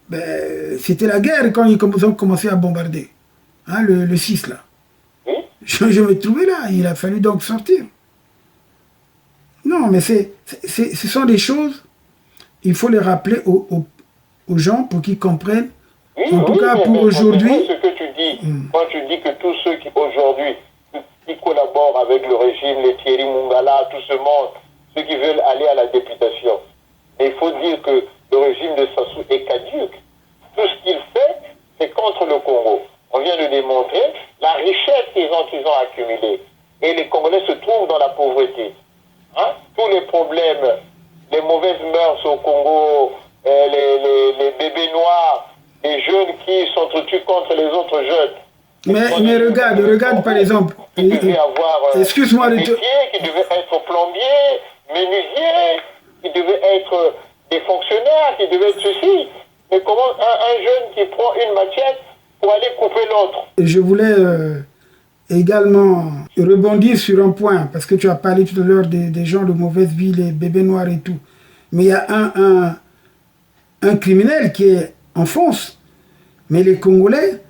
A: ben, c'était la guerre quand ils ont commencé à bombarder. Hein, le 6, là. Je me trouvais là. Il a fallu donc sortir. Non, mais ce sont des choses, il faut les rappeler aux gens pour qu'ils comprennent. En tout cas, pour aujourd'hui...
E: Ce que tu dis, quand tu dis que tous ceux qui aujourd'hui qui collaborent avec le régime, les Thierry Mungala, tout ce monde, ceux qui veulent aller à la députation, mais il faut dire que le régime de Sassou est caduque. Tout ce qu'il fait, c'est contre le Congo. On vient de démontrer la richesse qu'ils ont accumulée. Et les Congolais se trouvent dans la pauvreté. Hein? Tous les problèmes, les mauvaises mœurs au Congo, les bébés noirs, les jeunes qui s'entretuent contre les autres jeunes.
A: Mais regarde par exemple.
E: Qui devaient avoir
A: excuse-moi
E: des métiers, qui devaient être plombiers, menuisiers, qui devaient être des fonctionnaires, qui devaient être ceci. Mais comment un jeune qui prend une machette pour aller couper l'autre?
A: Je voulais également rebondir sur un point, parce que tu as parlé tout à l'heure des gens de mauvaise vie, les bébés noirs et tout. Mais il y a un criminel qui est en France. Mais les Congolais,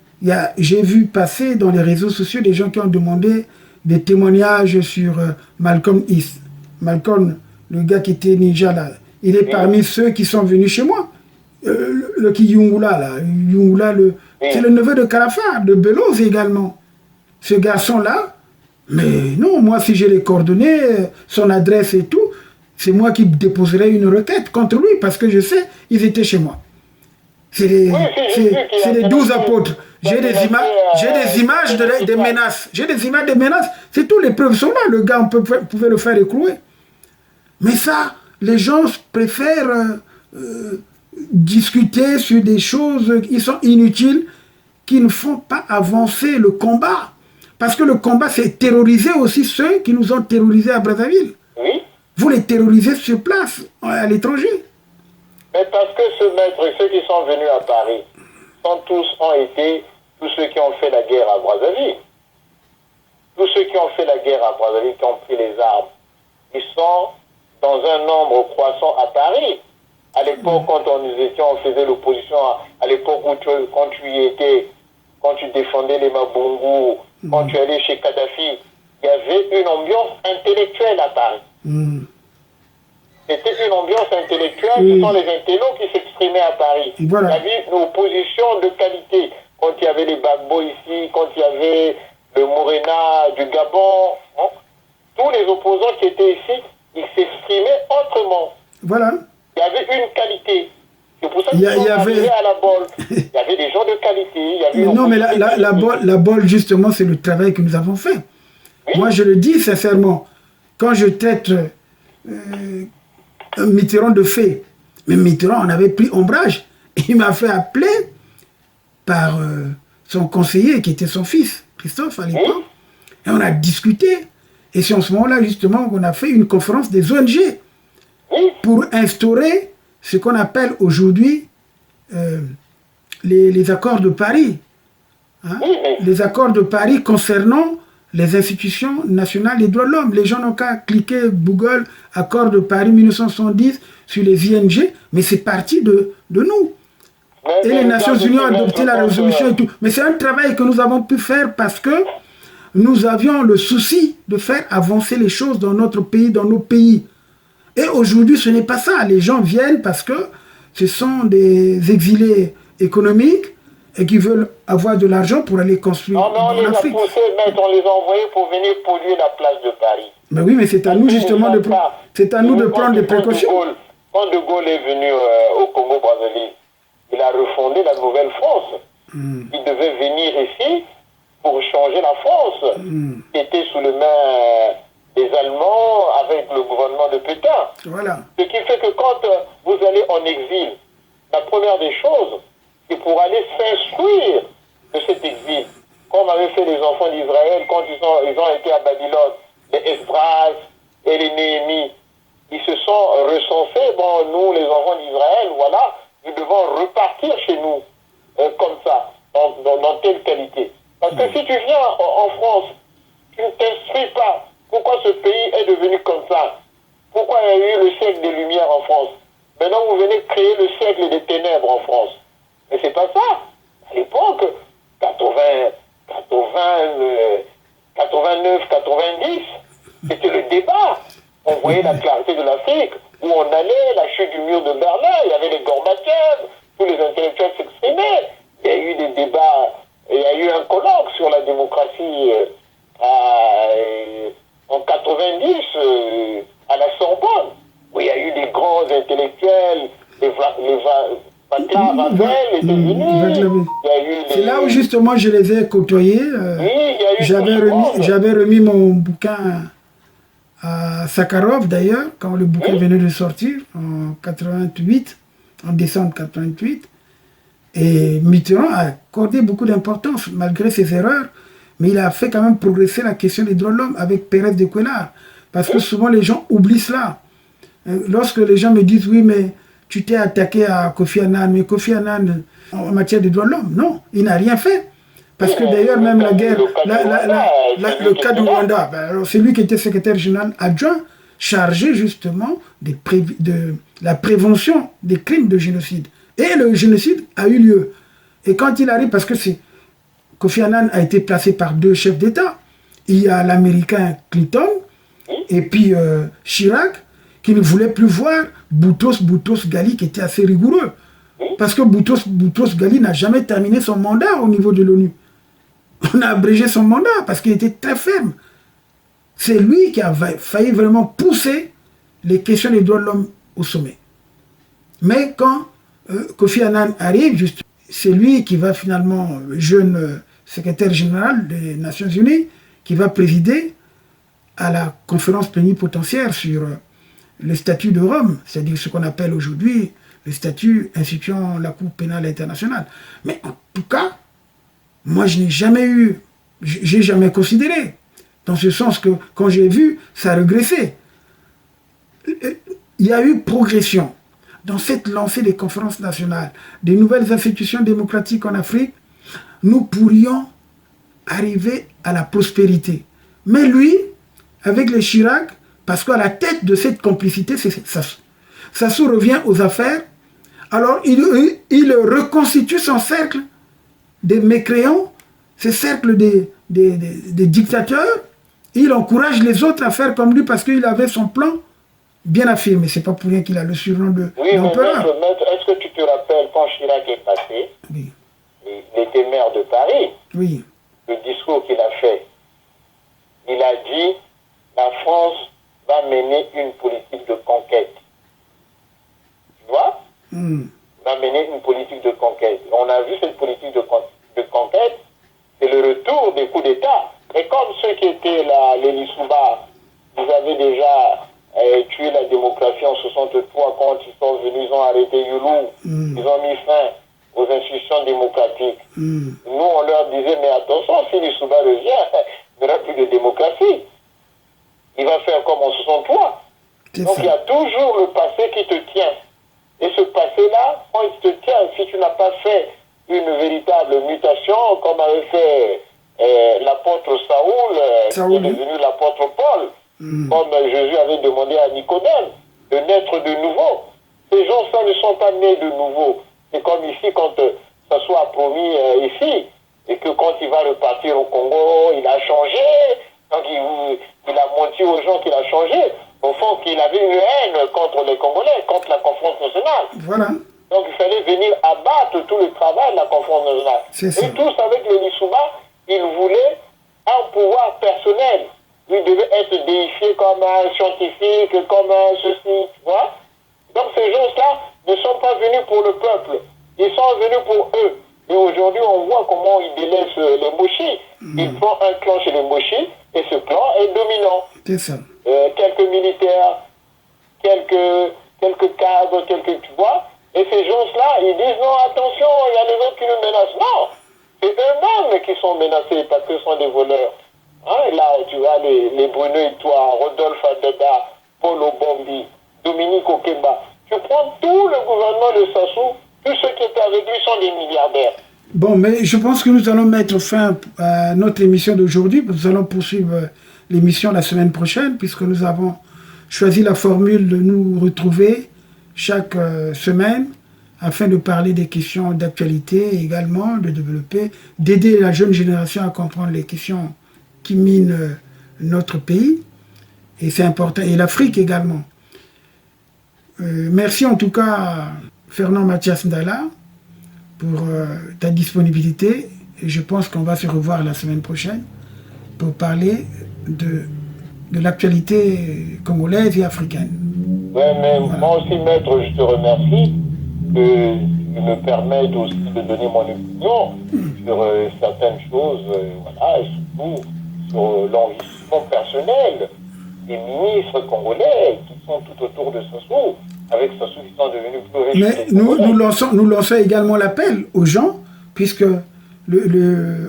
A: j'ai vu passer dans les réseaux sociaux des gens qui ont demandé des témoignages sur Malcolm X. Malcolm, le gars qui était ninja là, il est parmi ceux qui sont venus chez moi. Le Kiyungula là, c'est le neveu de Carafa, de Beloz également. Ce garçon-là, mais non, moi si j'ai les coordonnées, son adresse et tout, c'est moi qui déposerai une requête contre lui, parce que je sais, ils étaient chez moi. C'est les 12 apôtres. J'ai des images des menaces. J'ai des images des menaces. C'est tout, les preuves sont là. Le gars, on pouvait le faire écrouer. Mais ça, les gens préfèrent discuter sur des choses qui sont inutiles, qui ne font pas avancer le combat. Parce que le combat, c'est terroriser aussi ceux qui nous ont terrorisés à Brazzaville.
E: Oui.
A: Vous les terrorisez sur place, à l'étranger.
E: Mais parce que ce maître, ceux qui sont venus à Paris, ont été tous ceux qui ont fait la guerre à Brazzaville. Tous ceux qui ont fait la guerre à Brazzaville, qui ont pris les armes, ils sont dans un nombre croissant à Paris. À l'époque, quand on faisait l'opposition, à l'époque où quand tu y étais, quand tu défendais les Mabungu, quand tu allais chez Kadhafi, il y avait une ambiance intellectuelle à Paris. C'était une ambiance intellectuelle, ce sont les intellos qui s'exprimaient à Paris.
A: Voilà.
E: Il y avait une opposition de qualité. Quand il y avait les Gbagbo ici, quand il y avait le Morena du Gabon, hein, tous les opposants qui étaient ici, ils s'exprimaient autrement.
A: Voilà.
E: Il y avait une qualité. C'est pour ça qu'ils sont arrivés à la BOL. Il y avait des gens de qualité. Il y avait
A: non, mais la BOL, justement, c'est le travail que nous avons fait. Oui. Moi, je le dis sincèrement, quand je traite Mitterrand de fait, mais Mitterrand en avait pris ombrage. Il m'a fait appeler par son conseiller, qui était son fils, Christophe, à l'époque. Et on a discuté. Et c'est en ce moment-là, justement, qu'on a fait une conférence des ONG pour instaurer ce qu'on appelle aujourd'hui les accords de Paris. Hein? Les accords de Paris concernant les institutions nationales des droits de l'homme. Les gens n'ont qu'à cliquer Google, accord de Paris 1970 sur les ING, mais c'est parti de nous. Et les Nations Unies ont adopté la résolution et tout. Mais c'est un travail que nous avons pu faire parce que nous avions le souci de faire avancer les choses dans notre pays, dans nos pays. Et aujourd'hui, ce n'est pas ça. Les gens viennent parce que ce sont des exilés économiques et qui veulent avoir de l'argent pour aller construire
E: en Afrique. On les a poussés, mais on les a envoyés pour venir polluer la place de Paris.
A: Ben oui, mais c'est à nous justement de prendre des précautions.
E: Quand De Gaulle est venu au Congo-Brazzaville, il a refondé la nouvelle France. Il devait venir ici pour changer la France, qui était sous les mains des Allemands avec le gouvernement de Pétain.
A: Voilà.
E: Ce qui fait que quand vous allez en exil, la première des choses, c'est pour aller s'instruire de cet exil. Comme avaient fait les enfants d'Israël quand ils ont été à Babylone, les Esdras et les Néhémies. Ils se sont recensés, bon, nous, les enfants d'Israël, voilà, nous devons repartir chez nous, comme ça, dans telle qualité. Parce que si tu viens en France, tu ne t'instruis pas. Pourquoi ce pays est devenu comme ça? Pourquoi il y a eu le siècle des Lumières en France? Maintenant, vous venez créer le siècle des ténèbres en France. Mais c'est pas ça. À l'époque, 89, 90, c'était le débat. On voyait la clarté de l'Afrique, où on allait, la chute du mur de Berlin, il y avait les Gorbatchev, tous les intellectuels s'exprimaient. Il y a eu des débats, il y a eu un colloque sur la démocratie en 90 à la Sorbonne, où il y a eu des grands intellectuels, Václav Havel était venu.
A: C'est là où justement je les ai côtoyés. J'avais remis mon bouquin à Sakharov d'ailleurs, quand le bouquin venait de sortir en 88, en décembre 88. Et Mitterrand a accordé beaucoup d'importance malgré ses erreurs, mais il a fait quand même progresser la question des droits de l'homme avec Pérez de Cuéllar. Parce que souvent les gens oublient cela. Lorsque les gens me disent, oui, mais tu t'es attaqué à Kofi Annan, mais Kofi Annan, en matière de droits de l'homme, non, il n'a rien fait. Parce que d'ailleurs, même la guerre, le cas du Rwanda, c'est lui qui était secrétaire général adjoint, chargé justement de la prévention des crimes de génocide. Et le génocide a eu lieu. Et quand il arrive, parce que Kofi Annan a été placé par deux chefs d'État, il y a l'américain Clinton, et puis Chirac, qui ne voulait plus voir Boutros Ghali, qui était assez rigoureux. Parce que Boutros Ghali n'a jamais terminé son mandat au niveau de l'ONU. On a abrégé son mandat parce qu'il était très ferme. C'est lui qui a failli vraiment pousser les questions des droits de l'homme au sommet. Mais quand Kofi Annan arrive, c'est lui qui va finalement, jeune secrétaire général des Nations Unies, qui va présider à la conférence plénipotentiaire sur le statut de Rome, c'est-à-dire ce qu'on appelle aujourd'hui le statut instituant la Cour pénale internationale. Mais en tout cas, moi je n'ai jamais considéré, dans ce sens que quand j'ai vu, ça régressait. il y a eu progression dans cette lancée des conférences nationales, des nouvelles institutions démocratiques en Afrique, nous pourrions arriver à la prospérité. Mais lui, avec les Chirac, parce qu'à la tête de cette complicité, c'est Sassou. Sassou revient aux affaires, alors il reconstitue son cercle des mécréants, ce cercle des dictateurs. Il encourage les autres à faire comme lui parce qu'il avait son plan bien affirmé. C'est pas pour rien qu'il a le surnom de l'empereur.
E: Maître, est-ce que tu te rappelles quand Chirac est passé,
A: oui.
E: Il était maire de Paris,
A: oui.
E: Le discours qu'il a fait, il a dit la France va mener une politique de conquête. Tu vois va mener une politique de conquête. On a vu cette politique de conquête, c'est le retour des coups d'État. Et comme ceux qui étaient là, les Lissouba, vous avez déjà tué la démocratie en 63 quand ils sont venus, ils ont arrêté Youlou, ils ont mis fin aux institutions démocratiques. Nous, on leur disait, mais attention, si Lissouba revient, il n'y aura plus de démocratie. Il va faire comme en 63. Donc il y a toujours le passé qui te tient. Et ce passé-là, quand il te tient, si tu n'as pas fait une véritable mutation, comme avait fait l'apôtre Saoul, qui est devenu l'apôtre Paul, comme Jésus avait demandé à Nicodème, de naître de nouveau. Ces gens-là ne sont pas nés de nouveau. C'est comme ici, quand ça soit promis ici, et que quand il va repartir au Congo, il a changé, donc il a menti aux gens qu'il a changé. Au fond, qu'il avait une haine contre les Congolais, contre la conférence nationale.
A: Voilà.
E: Donc il fallait venir abattre tout le travail de la conférence nationale. Et tous avec le Lissouba, ils voulaient un pouvoir personnel. Il devait être déifié comme un scientifique, comme un ceci, tu vois. Donc ces gens-là ne sont pas venus pour le peuple. Ils sont venus pour eux. Et aujourd'hui, on voit comment ils délaissent les Mochis. Ils font un clan chez les Mochis, et ce clan est dominant.
A: C'est ça.
E: Quelques militaires, quelques cadres, tu vois. Et ces gens-là, ils disent non, attention, il y a les autres qui nous menacent. Non, c'est eux-mêmes qui sont menacés parce que ce sont des voleurs. Hein, là, tu vois, les Bruneux, toi, Rodolphe Adada, Paul Obombi, Dominique Okemba. Tu prends tout le gouvernement de Sassou, tous ceux qui étaient avec lui sont des milliardaires.
A: Bon, mais je pense que nous allons mettre fin à notre émission d'aujourd'hui. Nous allons poursuivre l'émission la semaine prochaine, puisque nous avons choisi la formule de nous retrouver chaque semaine afin de parler des questions d'actualité et également de développer, d'aider la jeune génération à comprendre les questions qui minent notre pays. Et c'est important, et l'Afrique également. Merci en tout cas, Fernand Mathias Ndala, pour ta disponibilité. Et je pense qu'on va se revoir la semaine prochaine pour parler de l'actualité congolaise et africaine.
E: Oui, mais voilà. Moi aussi, maître, je te remercie de me permettre aussi de donner mon opinion sur certaines choses, voilà, et surtout sur l'enrichissement personnel des ministres congolais qui sont tout autour de Sassou, avec Sassou qui sont devenus plus riches.
A: Mais nous lançons également l'appel aux gens, puisque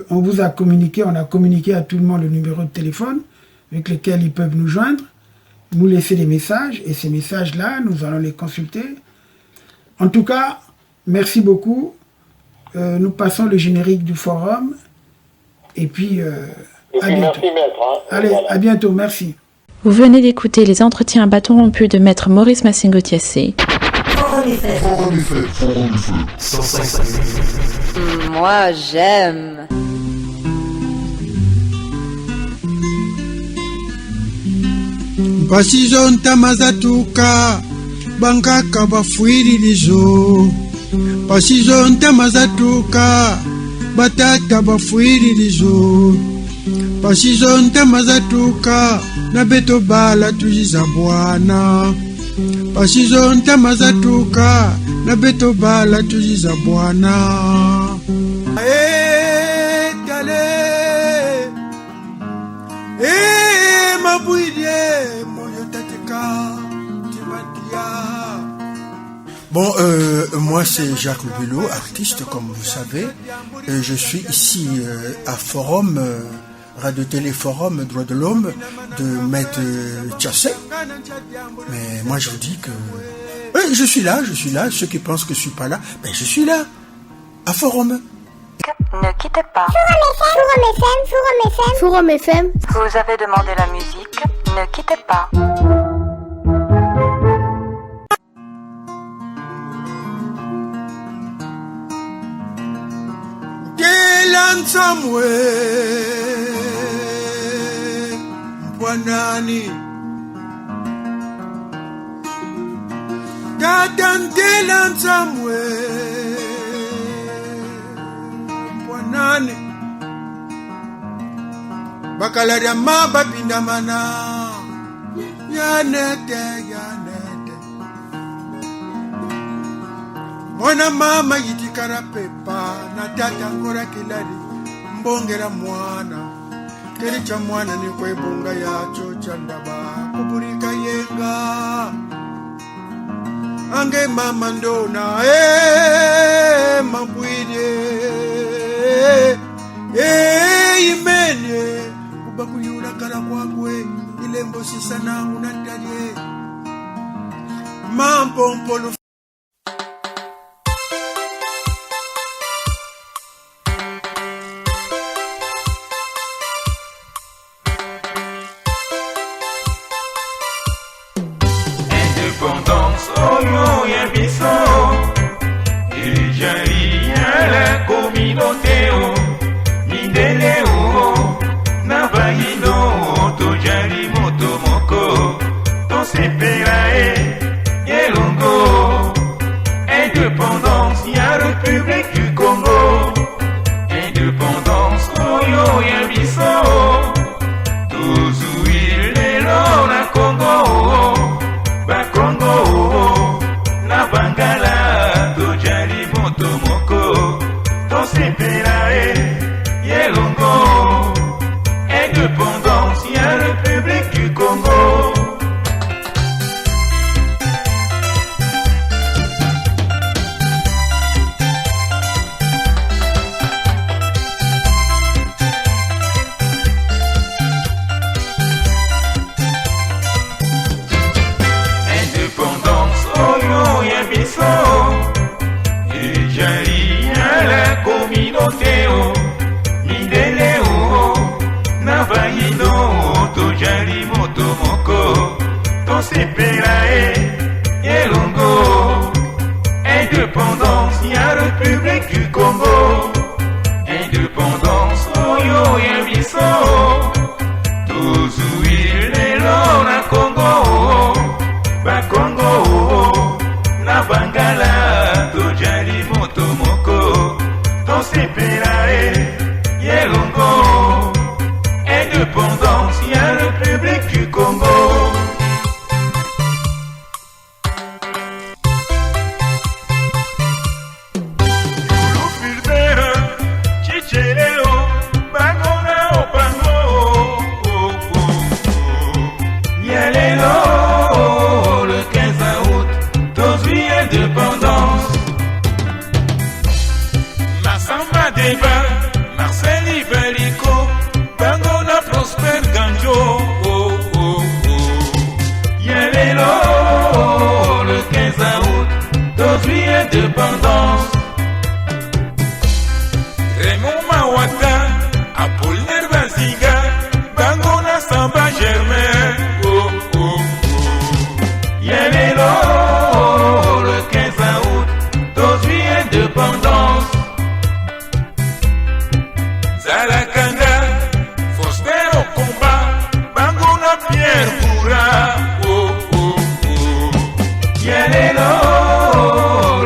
A: on vous a communiqué, on a communiqué à tout le monde le numéro de téléphone avec lequel ils peuvent nous joindre, nous laisser des messages, et ces messages-là, nous allons les consulter. En tout cas, merci beaucoup. Nous passons le générique du forum, et puis à bientôt.
E: Merci, maître. Hein.
A: Allez, voilà. À bientôt, merci.
B: Vous venez d'écouter les entretiens à bâton rompu de Maître Maurice Massingo-Tiassé.
K: Moi, j'aime.
L: Pasizonta mazatuka bangaka bafuirilizo. Pasizonta mazatuka batata bafuirilizo. Pasizonta mazatuka na beto bala tujiza bwana. Pasizonta mazatuka na beto bala tujiza bwana. Etale mabouye moyo tateka timatia. Bon, moi c'est Jacques Lubelo, artiste comme vous savez. Je suis ici à Forum Radio Télé Forum Droits de l'Homme de Maître Tchassé. Mais moi je vous dis que je suis là. Ceux qui pensent que je suis pas là, ben je suis là, à Forum.
K: Ne quittez pas.
M: Forum FM.
K: Vous avez demandé la musique. Ne quittez pas.
L: Mpwanani Gadantela Nsamwe Mpwanani Bakalaria mabapinda mana Yanete Mwana mama yitikara pepa na tata ngora kilari mbongera mwana keri cha mwana ni kwa ibunga yacho chandaba kuburika yenga ange mama ndona mambwide imene kubakuyura kara kwakwe ilembo sisana unatadie mambo mpolo.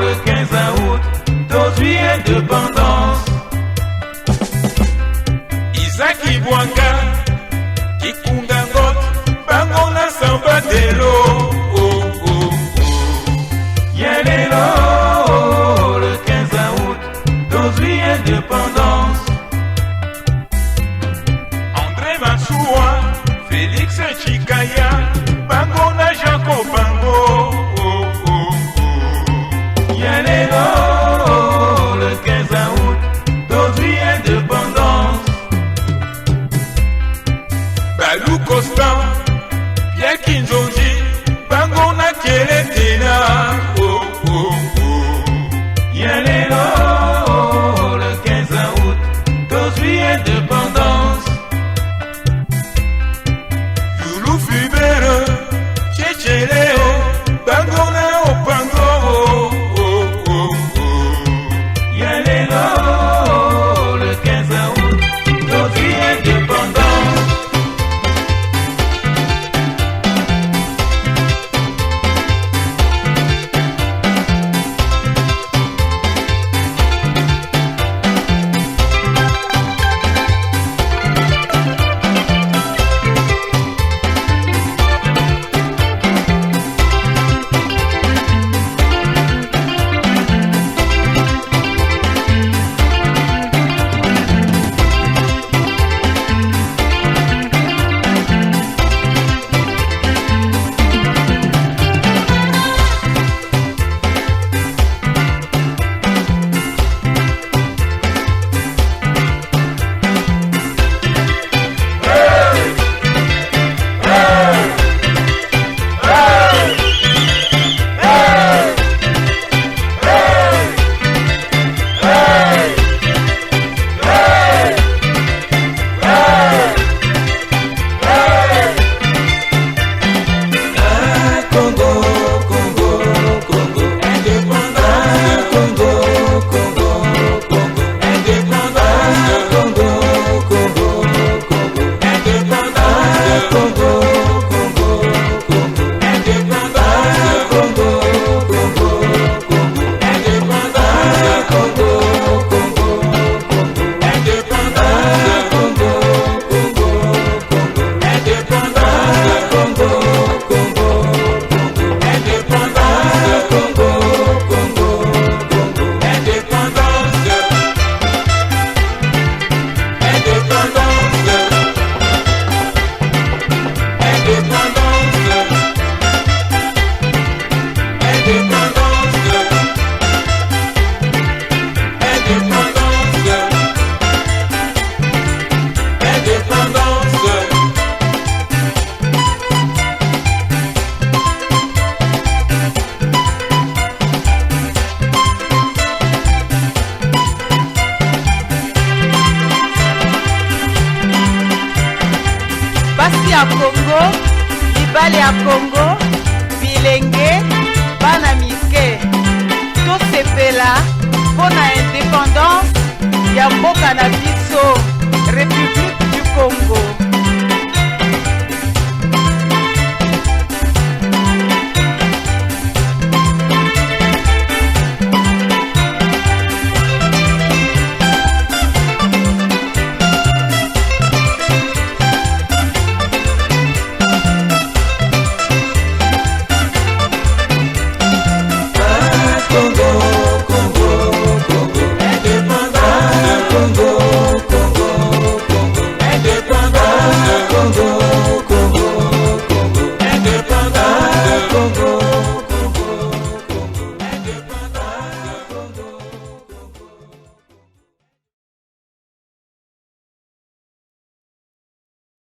D: Le 15 août
M: ya Congo, mibali ya Congo, bilenge, bana